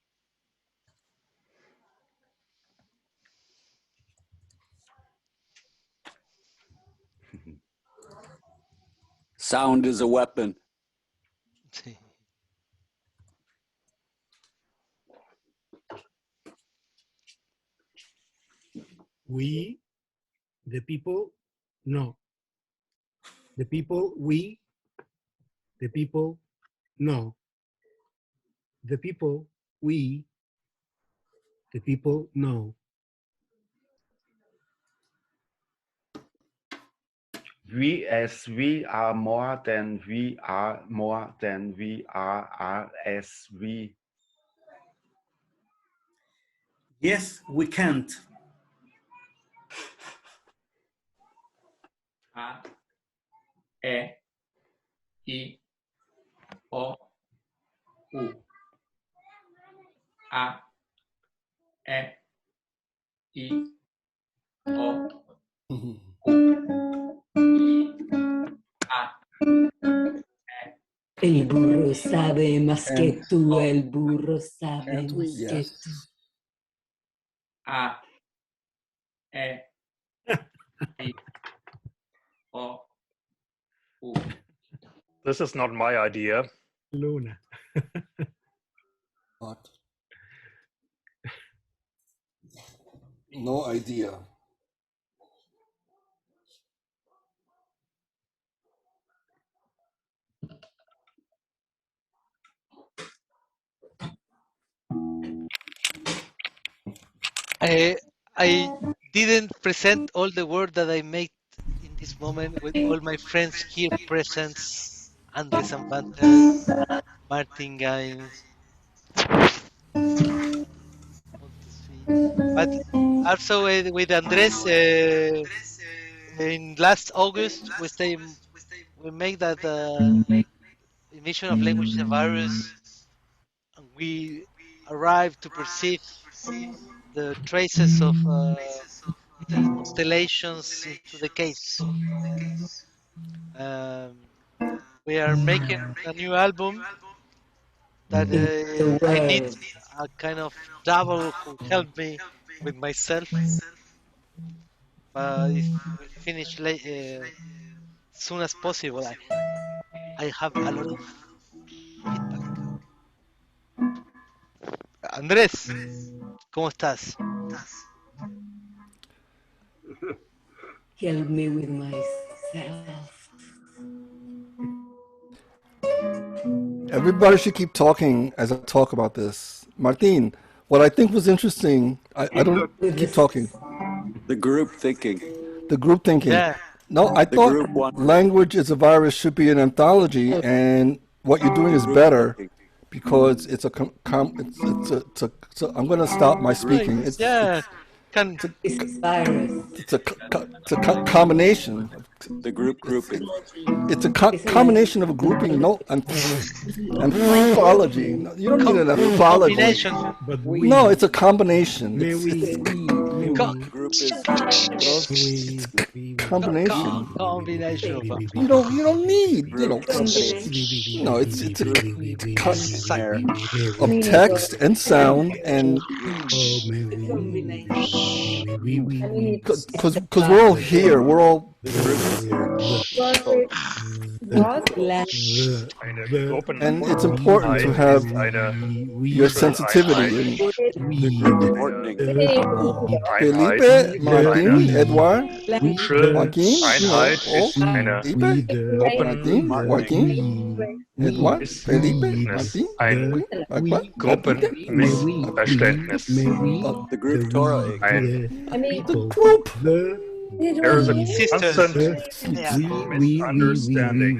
Sound is a weapon. We, the people, no. The people, we, the people, no. The people, we, the people, no. We as we are more than we are more than we are as we. Yes, we can't. A, E, I, O, U. A, E, I, O, U. A, El burro sabe más que tú, el burro sabe más que tú. A, E, I, O, U. This is not my idea. Luna. What? No idea. I didn't present all the work that I made in this moment with all my friends here present. Andres Zambantes, Martin Gaines, but also with Andres in last August we made that emission of language and virus, and we arrived to perceive the traces of the constellations into the caves. We are making a new album that I need a kind of double who help me with myself. if we finish soon as possible. I have a lot of feedback. Andrés, ¿cómo estás? Help me with myself. Everybody should keep talking as I talk about this. Martin, what I think was interesting, I don't keep talking. The group thinking. The group thinking. Yeah. No, I thought Language is a Virus should be an anthology, and what you're doing is better because it's I'm going to stop my speaking. Right. It's a combination. The grouping. It's a combination of a grouping and anthology. You don't need an anthology. No, it's a combination. Combination. You don't need, no, it's a of text and sound and because we're all here, we're all and it's important to have your sensitivity. Felipe, Martin, Edward, Joaquin, Martin, Joaquin, Edward, Felipe, Martin, Gruppenmissverständnis. The group Torah. The group. There is a constant misunderstanding.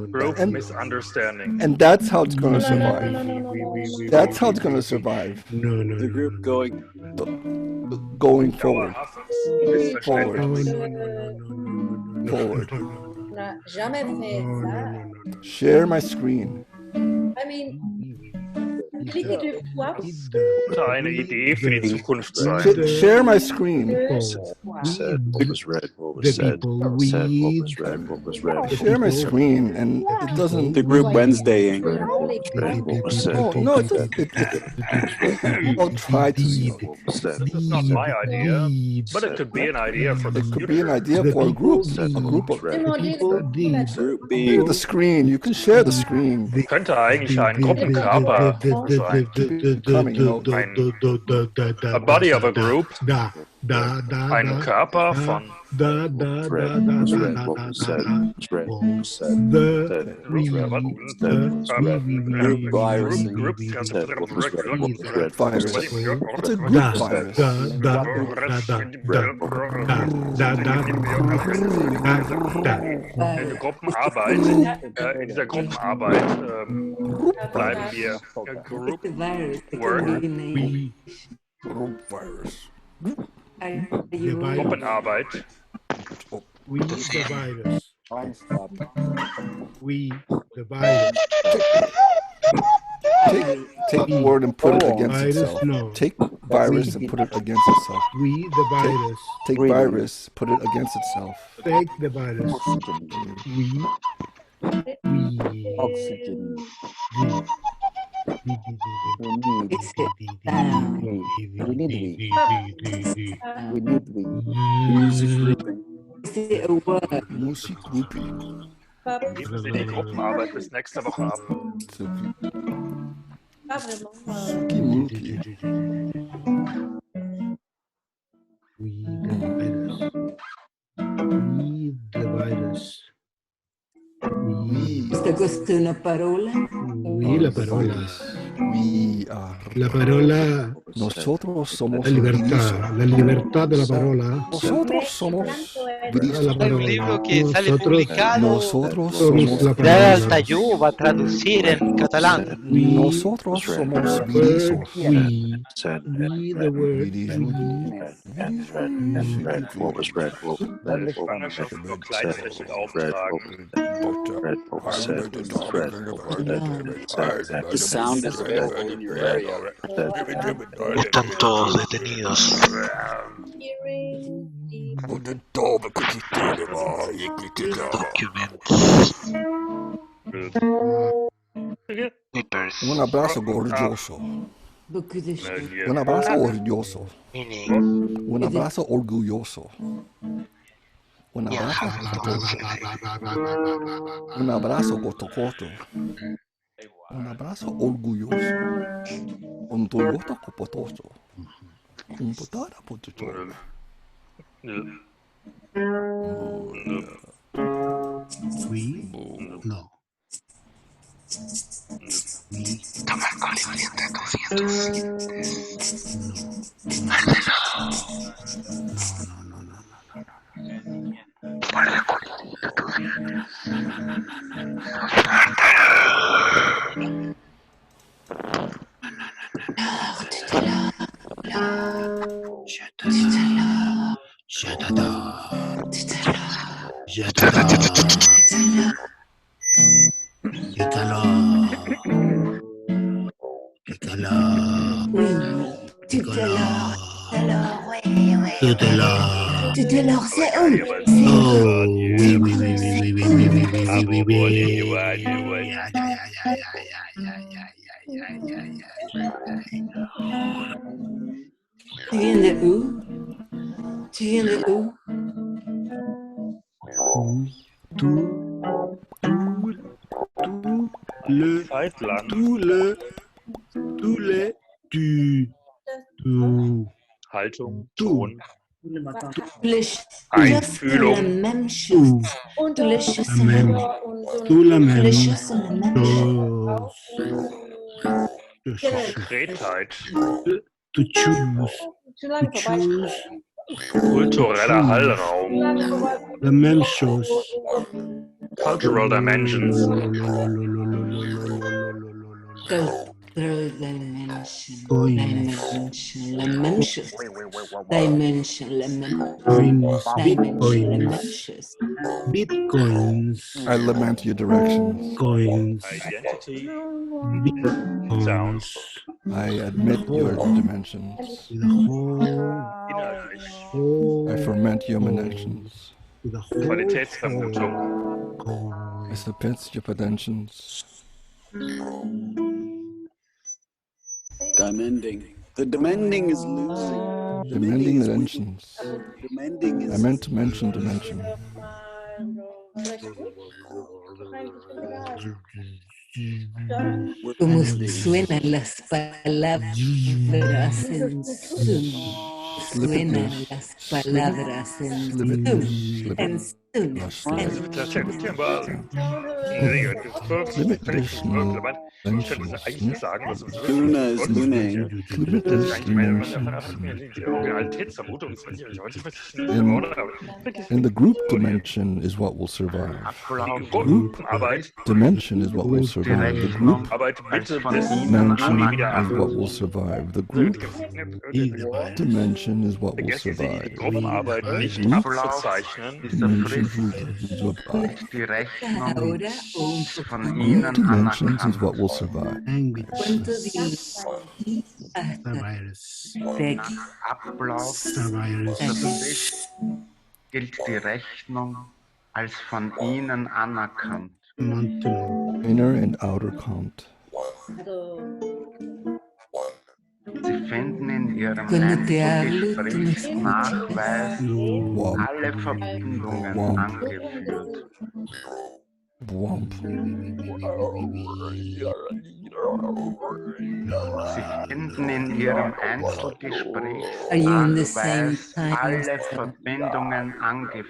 Group misunderstanding. And that's how it's going to survive. That's how it's going to survive. The group going forward. Forward. Share my screen. I mean, Eine Idee für die Zukunft sein. Share my screen. Share my screen, and it doesn't. The group Wednesday. Oh no, it I'll try to. It's not my idea, but it could be an idea for the future. It could be an idea for a group of people. The screen. You can share the screen. Könnte eigentlich ein Gruppenkörper sein. A body of a group. Ein Körper von Group virus. It's a group virus. In dieser Gruppenarbeit bleiben wir Group Work. Group virus. Gruppenarbeit. We the virus. We the virus. Take word and put it against itself. No. Take virus and put it against itself. We the virus. Take virus, put it against itself. Take the virus. We oxygen. We need music grouping. Music grouping. Geben Sie die Gruppenarbeit bis nächste Woche ab. Questa questa è una parola? Oui, la parola. La parola. Nosotros somos la libertad de la parola. Nosotros somos Hay un libro que sale publicado. Nosotros somos la palabra. Altayú va a traducir en catalán. Nosotros somos visos. We the word. The sound is available in your area. Están todos detenidos. Un abrazo gorgioso. Un abrazo orgulloso. Un abrazo orgulloso. Un abrazo cotocoto. Un abrazo cotocoto. Un abrazo orgulloso. Un toyota copotoso. Un potara potoso. Oui. No. Toma alcohol y valiente, confía en tus sientes. No. Guarda cuidadito tus dientes. Tutelor, c'est où? Tu viens de où? Tu viens de où? Haltung, Ton, Einfühlung. Konkretheit, To choose. kultureller Hallraum, The même chose. cultural dimensions, Cultural dimension, la même chose. Dimension, la même chose. Bitcoins. I lament your directions. Coins. identity, Bitcoins. I admit your dimensions. inhaltlich, I ferment your dimensions. Qualitätsvermutung, I submit your pretensions. Demanding. The demanding is losing. Demanding dimensions. Demanding is I meant to mention dimension. Como suenan las palabras en Zoom. Suenan las palabras en Zoom. En Zoom. Ich könnte eigentlich nicht sagen, was uns Luna is lunaing. And the group dimension is what will survive. Group dimension is what will survive. The group dimension is what will survive. The group dimension is what will survive. Gruppenarbeit nicht abzuzeichnen. Group dimensions is what will survive. Ablauf gilt die Rechnung als von ihnen anerkannt. Inner and outer count. Sie finden in ihrem Cuando te hablo, tú me Nachweis Womp. alle Verbindungen Womp. angeführt. Womp. Sie finden in ihrem Einzelgespräch Are you in the same Nachweis time? alle Verbindungen angeführt.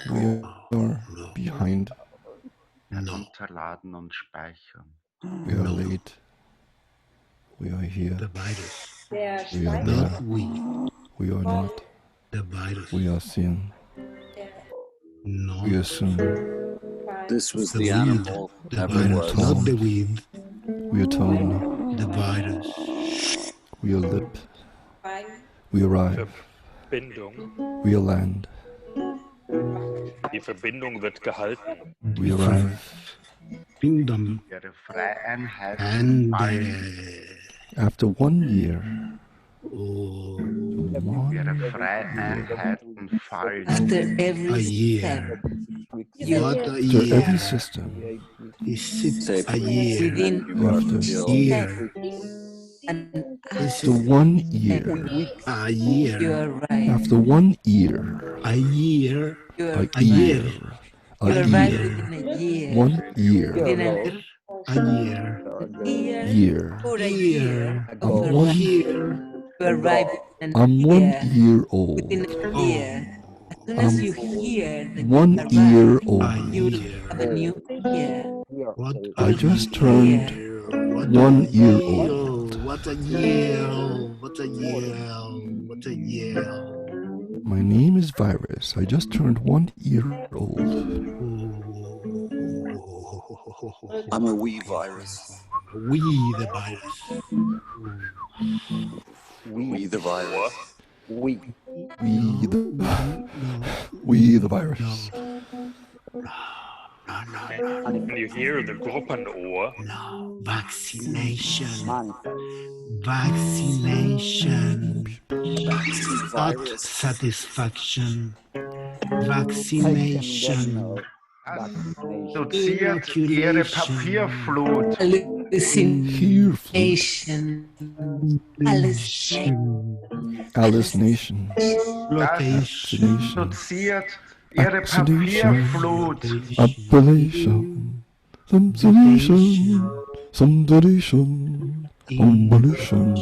We are behind. Herunterladen und speichern. We are late. We are here. We are Not there. we. We are not. The virus. We are sin. No. We are soon. This was The the weed. animal. The Never virus. was. Not the weed. We are tone. The virus. We are lip. We arrive. Verbindung. We are land. Die Verbindung wird gehalten. We arrive. Kingdom. Ihre Freieinheit And After 1 year. ihre Freieinheiten fallen. After a every year. step, What After every system, Is it Say a year? within Year. after 1 year, A you year. are right. after 1 year, A year. You a are A year. year, You a are right year, within a year. 1 year, Within A year. year. for a Year. year of I'm your one, life. Year. You arrive within I'm a 1 year. year Within old. a year. As soon I'm as you hear that 1 you year arrived, old. A you year. have a new year. What I a just Year. turned What 1 a year year. old. What a year. What a year. What a year. My name is Virus. I just turned 1 year old. I'm a wee virus. We the virus. We the virus. We the virus. Can you hear the Gruppenohr? No. Vaccination. Vaccination. Not satisfaction. Vaccination. Produziert ihre Papierflut. Hallucination. Hallucination. Flotation. Produziert ihre Oxidation. Papierflut. Appellation. Some solution. Some deletion. Combination.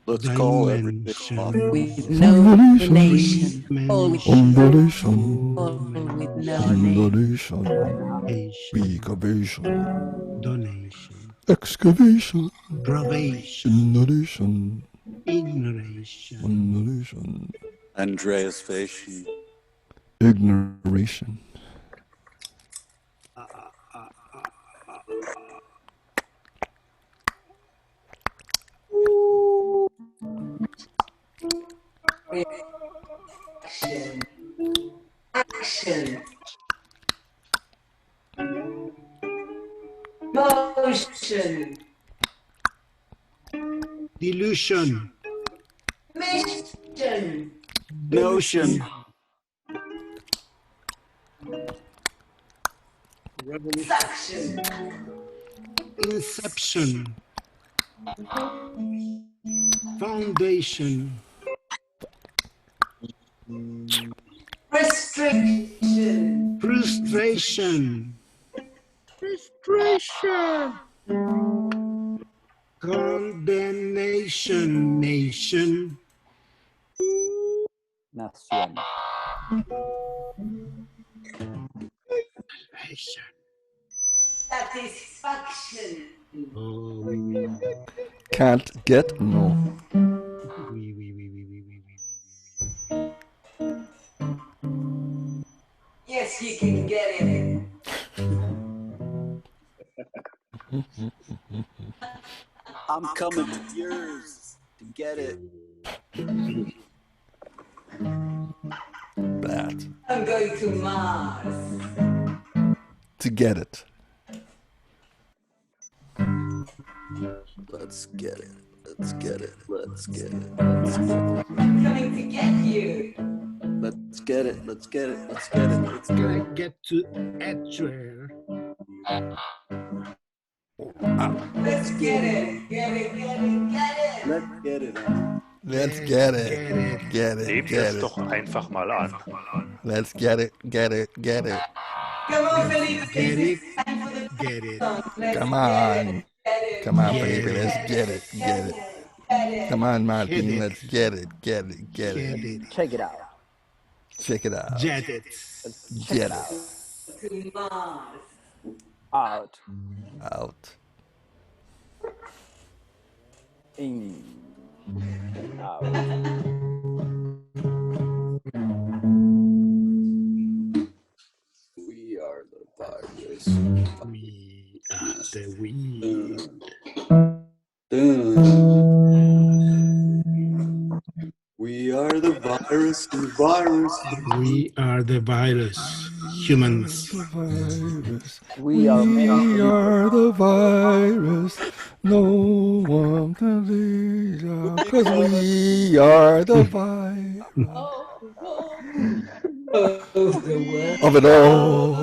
Let's call everything off. With no donation. All with Combination. all with no donation. Donation. Excavation. Donation. Excavation. Probation. Inhalation. Ignoration. Inhalation. Andreas Fashion. Ignoration. Action. Motion. Delusion. Mission. Notion. Suction. Inception. Foundation. Frustration. Frustration. Frustration. Condemnation. Nation. Nación. Satisfaction. Can't get no. Yes, you can get it. I'm coming to yours to get it. Bad. I'm going to Mars. To get it. Let's get it. Let's get it. Let's get it. I'm coming to get you. Let's get it. Let's get it. Let's get it. Let's get it. Get to Edgeware. Let's get it. Get it, get it, get it. Let's get it. Let's get it. Get it. Nehmt Get es it. doch einfach mal an. Let's get it. Get it. Get it. Come on, Felipe. Get it. It's time for the Get it. song. Let's Come get on. it, get it, Come on, get Felipe. it, Let's get it. Get it. get it. Come on, Get Martin. it. Let's get it. Get it. Get Get it. it. Check it out. Check it out. Get it. Get it. To Mars. Out. Out. In. Out. We are the virus. We are the we. We are the virus. The virus. We are the virus. Humans. The virus. We are the virus. No one can lead us, 'cause we are the virus. of the world. Of it all.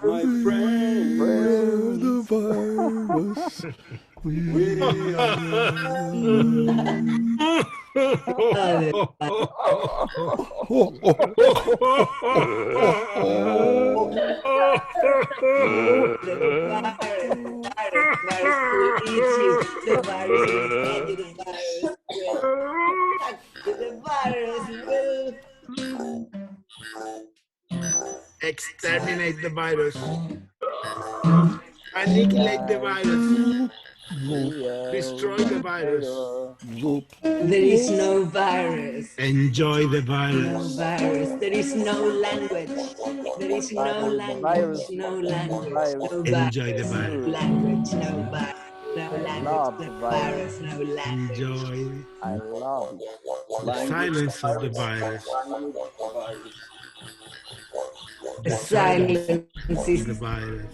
My friend, the virus. We Exterminate the virus. Annihilate the virus. Destroy the virus. There is no virus. Enjoy the No virus. virus. There is no language. There is no language. No language. No Enjoy the virus. No virus. language. No virus. No language. No virus. No language. Enjoy I love the silence of the virus. The silence is The virus.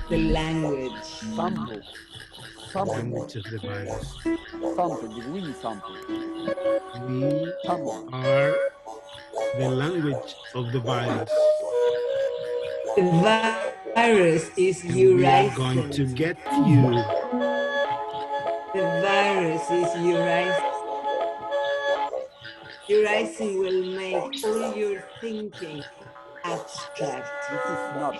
the language. sample. Language of the virus. Sample, the green sample. We are the language of the virus. The virus is And we are Eurasian. going to get you. The virus is Eurasian. Eurasian will make all your thinking abstract. This is not.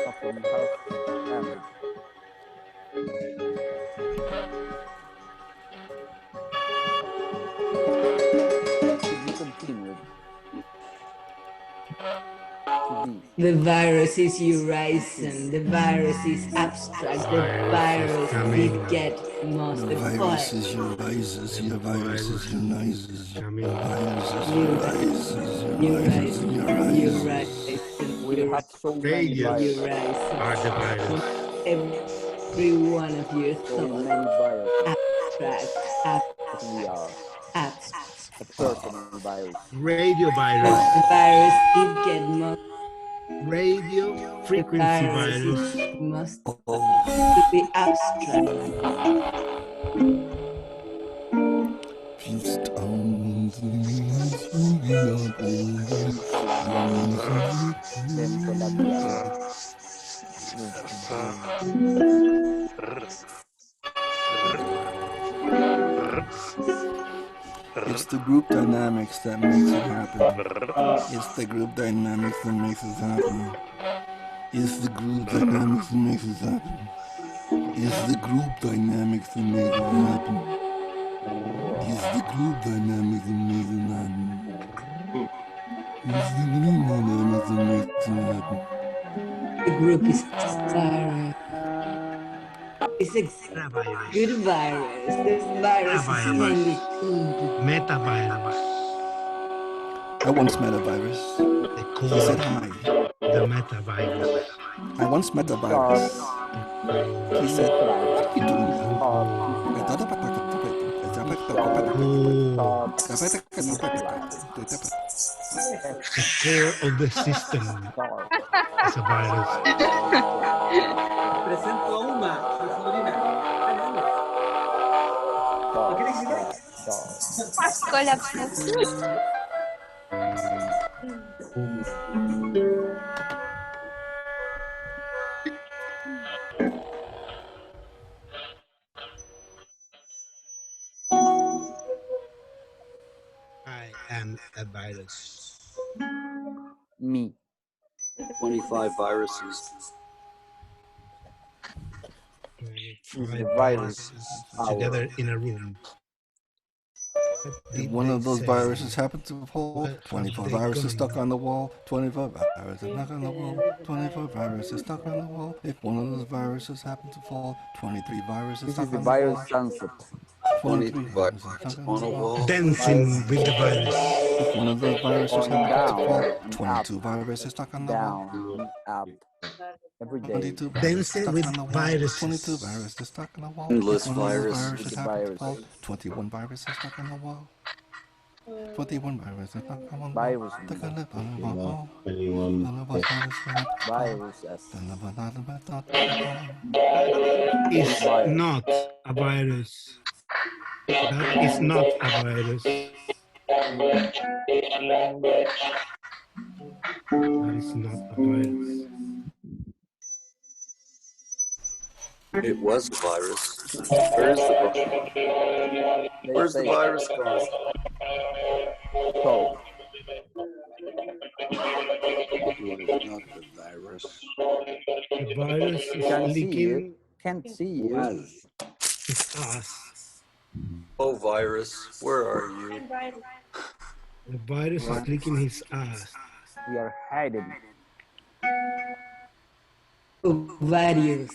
Something has ended. Should we continue? The virus is Eurasian. The virus is abstract. The virus did get most The of virus all. is your rises, your virus is your rises, your virus is You your rises, your rises, your rises. We have so many Radios viruses. are the virus. Every one of your So thoughts many viruses. abstract. We are Abstract. a personal virus. Radio virus. The virus did get most. Radio The frequency virus virus. is must be abstract. Feast on It's the group dynamics that makes it happen. It's the group dynamics that makes it happen. It's the group dynamics that makes it happen. It's the group dynamics that makes it happen. It's the group dynamics that makes it happen. It's the group dynamics that makes it happen. The group is virus. It's a good virus. This virus is really good. Metavirus. I once met a virus. He said hi. The metavirus. I once met a virus. He said, what are you doing? The core of the system is a virus. Presento a una, su sobrina. ¿Lo quieres decir? Colapsación. I am a virus. Me. 25 viruses. 25 viruses together in a room. If one of those viruses happened to fall, 24 viruses stuck on the wall, 24 viruses stuck on the wall, 24 viruses stuck on the wall. If one of those viruses happened to fall, 23 viruses This stuck is the on the wall. virus sunset. 23 viruses stuck on the wall. Dancing with the virus. If one of those viruses happened to fall, and 22 viruses stuck on the wall. Down, up, every day. 22 viruses Dancing stuck with on the wall. viruses. 22 viruses stuck on the wall. Endless If one of those virus. viruses happened to fall, 21 viruses stuck on the wall. 21 viruses stuck on the wall. Virus. Stuck on the wall. Viruses. Is not a virus. That is not a virus. That is not a virus. It was a virus. Where's the virus gone? So, It was not the virus. The virus is can't see you. leaking. Can't see you. It's us. Oh, virus, where are you? The virus is leaking his ass. We are hiding. Various.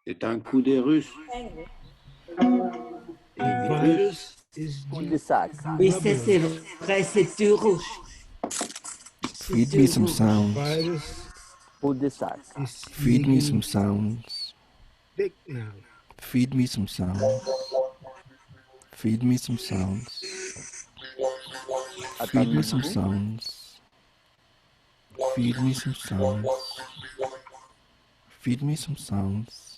C'est un coup des Russes. The virus is Oui, ça c'est vrai, c'est tout rouge. Feed me some sounds. virus Put the sack. is Feed me leaking some sounds. big now. Feed me some sounds. Feed me some sounds. Feed me some sounds. Feed me some sounds. Feed me some sounds.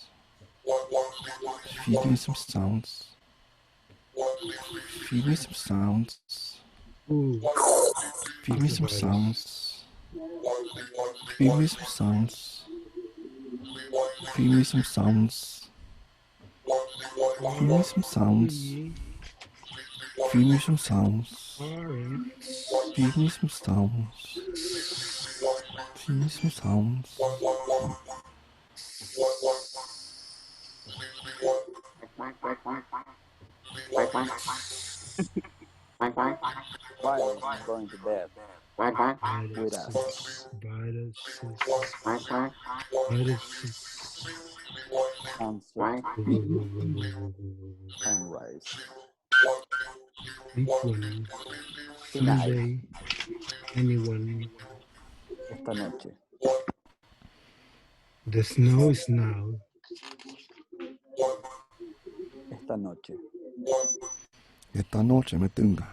Feed me some sounds. Feed me some sounds. Ooh, Feed me some sounds. Feed me some sounds. Feed me some sounds. Feed me some sounds. Feed me some sounds. Feed me some sounds. Feed me some sounds. Why are you going to bed with us? Answer. Sunrise. Big one. Tonight. Sunday. Anyone. Esta noche. The snow is now. Esta noche. Esta noche me tenga.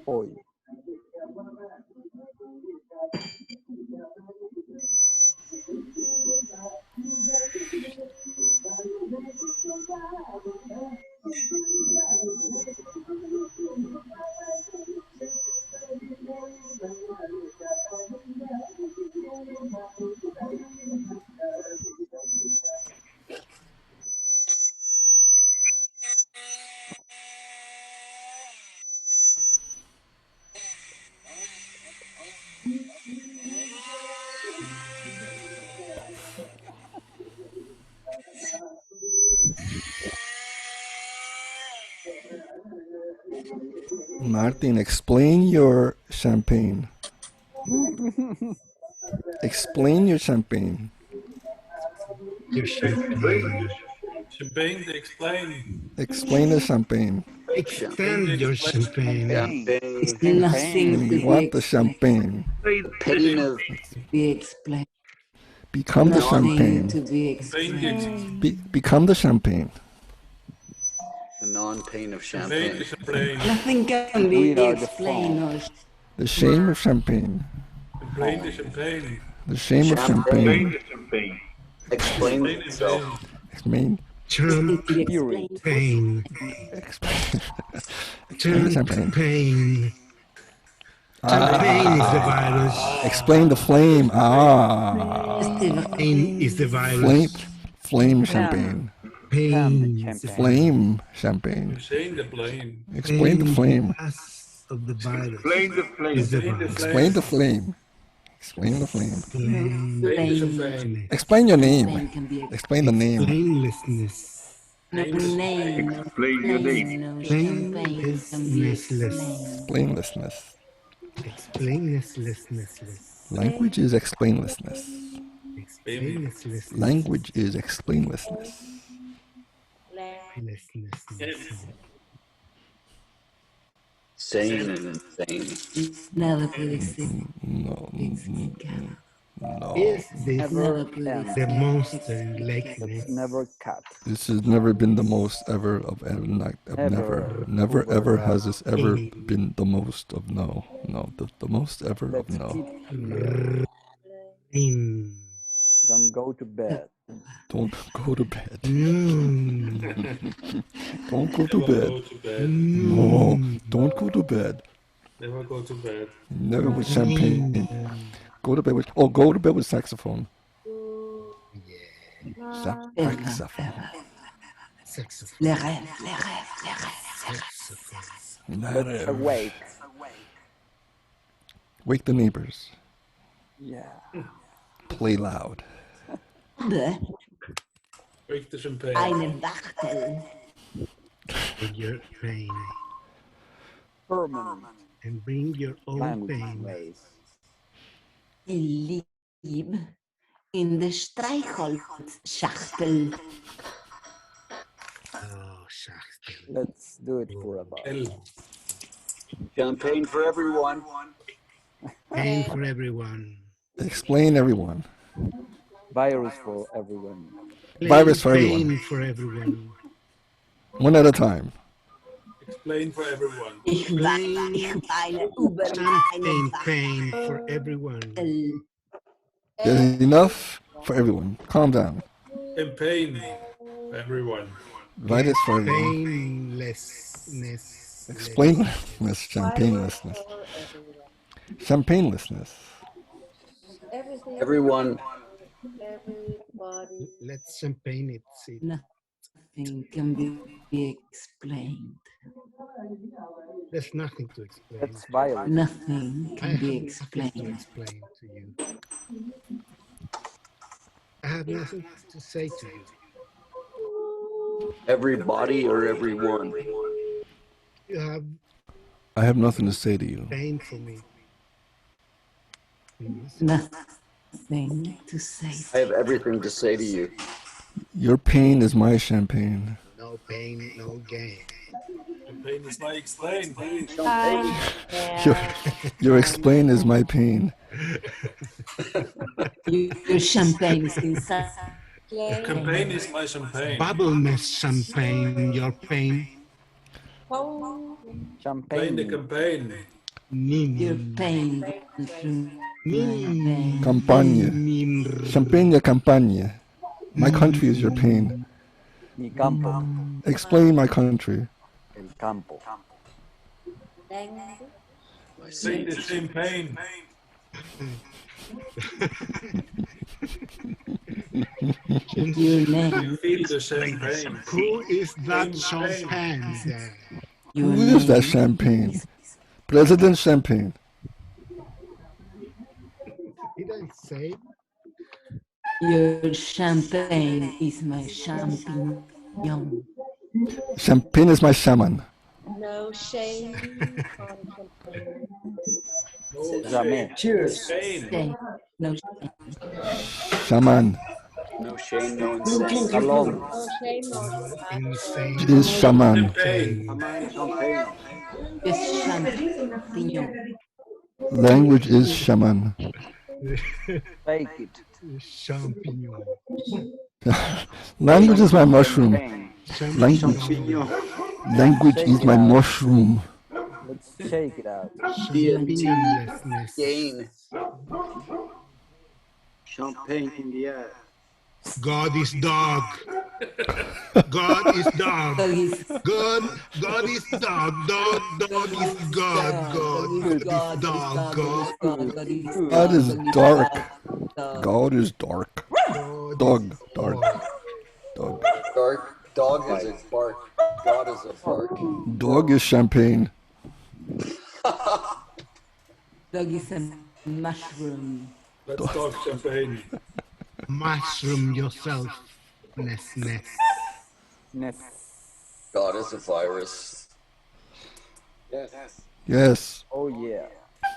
Hoy. Martin, explain your champagne. Explain your champagne. Your champagne. Champagne to explain. Explain the champagne. Extend your champagne. It's nothing We to want the champagne. Pain of be explained. Become the Nothing champagne. to be explained. Become the champagne. the non-pain of Champagne champagne. to explain. Nothing can be We are the explained. Or The shame of champagne. Explain the champagne. The shame of champagne. Explain Explain itself. Explain. Champagne. Explain the champagne. Champagne. Champagne is the virus. Explain the flame. Ah. Champagne is the virus. Flame champagne. Pain. Flame champagne. Explain the flame. Explain the flame. Of the virus. Explain the flame. Is the Explain the virus. Explain the flame. Explain the flame. Explain the champagne. Explain your name. Explain the name. Blamelessness. Explain your name. Blamelessness. Blamelessness. Explainlessness. Language is explainlessness. Explainlessness. Language is explainlessness. Sane and insane. Never could exist. No. No. Is this Never the monster likeness? It's never cut. This has never been the most ever of never. Never ever has this ever been the most of no. No. The most ever of no. go to bed. Don't go to bed. Don't go to Never bed. go to bed. No, don't go to bed. Never go to bed. Never with champagne. Go to bed with saxophone. Saxophone. Les rêves, les rêves, les rêves. Let's awake. Wake the neighbors. Yeah. Play loud. Break the champagne. Eine Wachtel. With your pain. Permanent. And bring your own pain. Die Lieb in der Streichholzschachtel. Oh, Schachtel. Let's do it for a while. Champagne for everyone. Pain for everyone. Explain everyone. Virus for everyone. Virus for everyone. Pain for everyone. One at a time. Explain for everyone. Ich weine über meine Pain for everyone. There's enough for everyone. Calm down. Champagne for everyone. Virus for everyone. Painlessness. Explainlessness. Champagnelessness. Champagnelessness. Everyone. Everybody. Let's champagne it. See. Nothing can be explained. There's nothing to explain. That's violence. Nothing I can have be nothing explained. to explain to you. I have nothing to say to you. Everybody or everyone. You have I have nothing to say to you. pain for me. Nothing to say. I have everything to say to you. Your pain is my champagne. No pain, no gain. Champagne is my explain. Your explain is my pain. Your champagne is inside. Champagne is my champagne. Bubbleness champagne, your pain. Champagne the campaign. Your pain. Campagne. Champagne campagne. My country is your pain. Mi campo. Explain my country. El campo. Sing the champagne. Your name. You feel the champagne. Who is that champagne there? Who is that champagne? President Champagne. Did I say? Your champagne is my champignon. Champagne is my shaman. No shame on champagne. Jamais. Cheers. Stay. No shame. Shaman. No shame, no insane. Alone. No shame, no Insane. Is shaman. Champagne. It's champignon. Language is shaman. Fake it. Champignon. Language is my mushroom. Language is my mushroom. Let's shake it out. Champagnelessness. Gain. Champagne in the air. God is dog. God is dog. God is dog. Dog is God. God is dog. God is dark. God is dark. Dog. Dark. Dog is a bark. God is a bark. Dog is champagne. Dog is a mushroom. Let's talk champagne. Mushroom yourself. Ness. God is a virus. Yes. Yes. Oh yeah.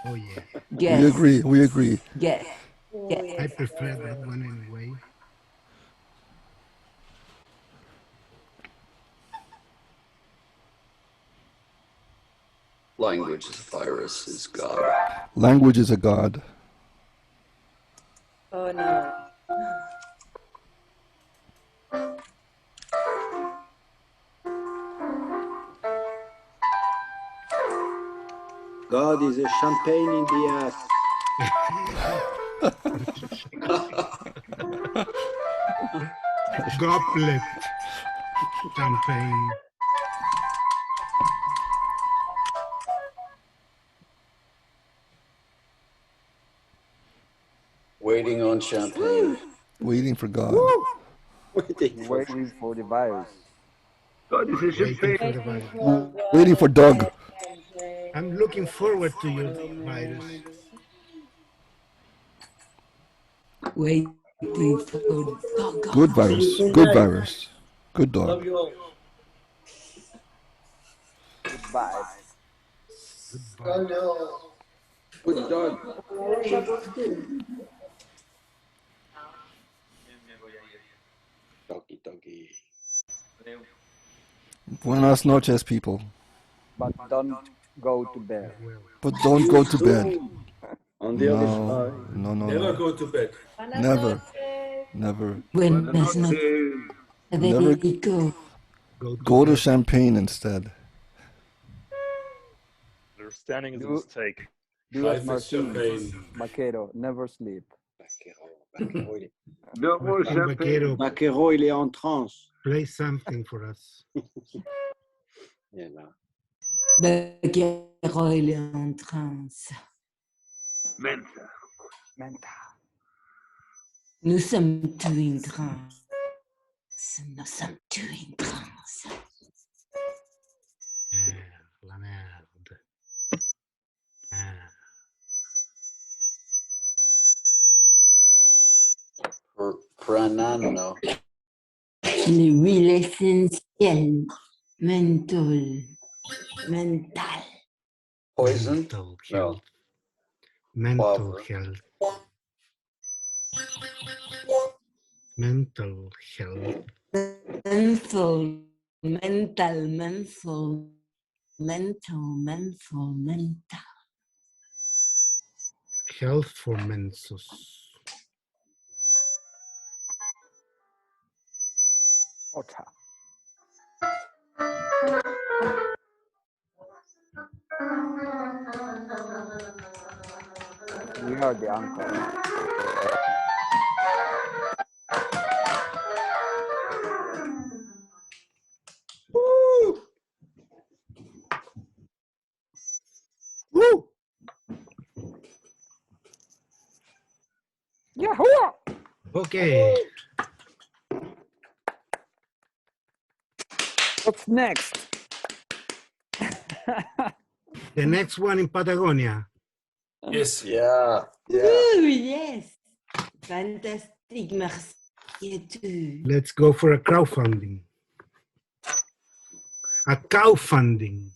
Oh yeah. Yes. We agree. Yes. I prefer that one anyway. Language is a virus, is God. Language is a god. Oh no. God is a champagne in the ass. Goblet. Champagne. Waiting on champagne. Waiting for God. Waiting for the virus. Waiting for the virus. Waiting for Doug. I'm looking forward to your virus. Waiting for Doug. Good virus. Good virus. Good dog. Love you all. Goodbye. Oh no. Good dog. Doggy, doggy. Buenas noches, people. But don't go to bed. But don't go to bed. On the other side. No, no, Never no. go to bed. Never. Never. Buenas noches. Never go to Champagne instead. Understanding is a mistake. Do as Life is Martin champagne. Vaquero, never sleep. No more champagne. Vaquero, il est en transe. Play something for us. Yeah, no. Vaquero, il est en transe. Menta. Menta. Nous sommes tous en transe. Nous sommes tous en transe. La merde. Pranano. L'huile essentielle. Menthol. Mental. Poison? Mental No. health. Mental Power. health. Mental health. Menthol. Mental. Menthol. Mental. Menthol. Mental. Health for mensos. Ocha. We are the uncle. Woo! Woo! Yahoo! Okay. What's next? The next one in Patagonia. Yes. Yeah. Yeah. Ooh, yes. Fantastic. Merci à tous. Let's go for a crowdfunding. A crowdfunding.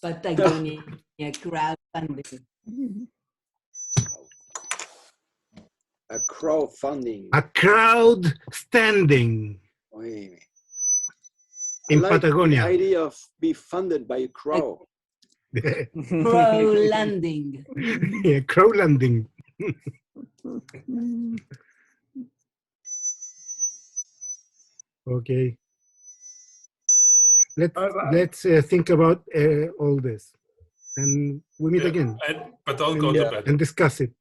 Patagonia crowdfunding. A crowdfunding. A crowd standing Wait. in I like Patagonia. the idea of be funded by a crow. Crow landing. Yeah, crow landing. Okay. Let's think about all this, and we meet again. But don't go to bed. And discuss it.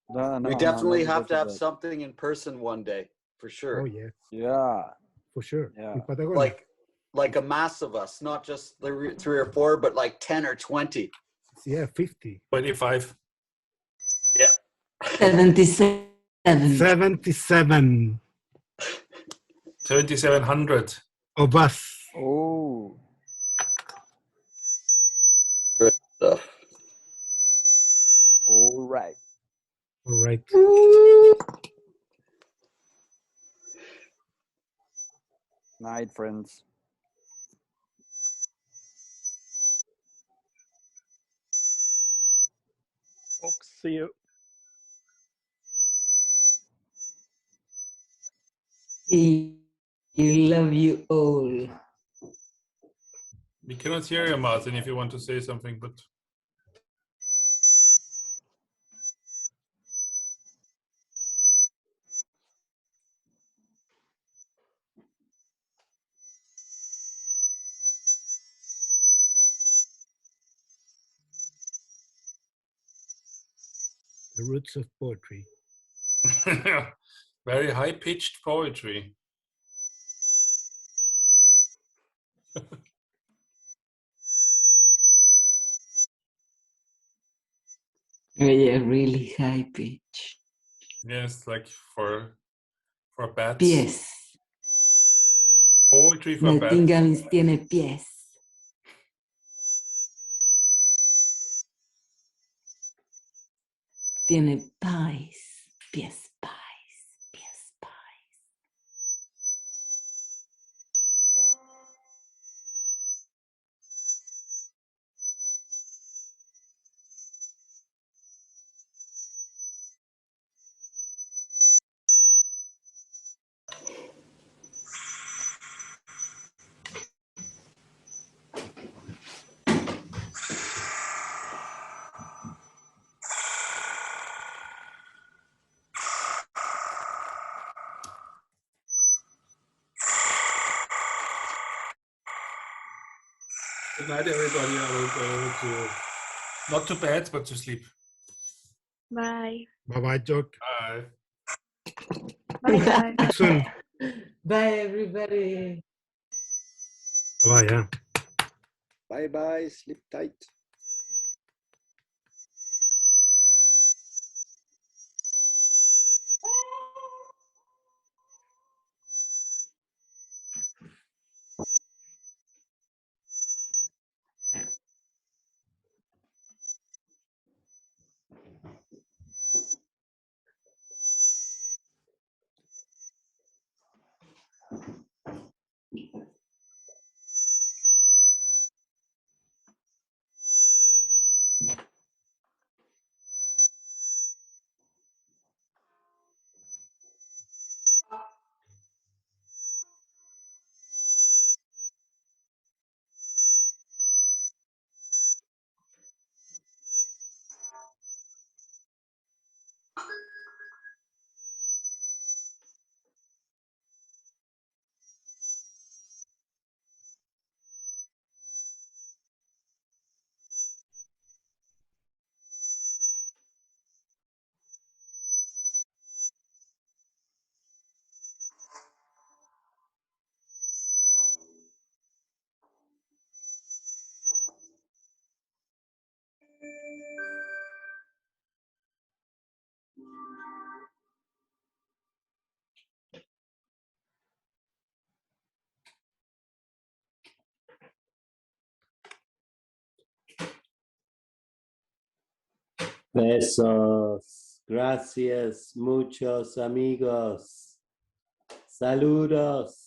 We definitely have to have something in person one day, for sure. Oh yeah. Yeah. For sure. Yeah. In Patagonia. Like a mass of us, not just 3 or 4, but like 10 or 20. Yeah, 50. 25. Yeah. 77. 77 7,700 of us. Oh. Good stuff. All right. All right. Night, friends. Folks, see you. We love you all. We cannot hear you, Martin, if you want to say something, but The roots of poetry. Very high-pitched poetry. Yeah, really high pitch. Yes, like for bats. Pies. Poetry for bats. Latin tiene pies. Tiene pies. Pies, pies, pies, pies. Good night, everybody. I will go to, not to bed, but to sleep. Bye. Bye-bye, Jock. Bye. Bye. Soon. Bye, everybody. Bye, yeah. Bye bye. Sleep tight. Besos. Gracias, muchos amigos. Saludos.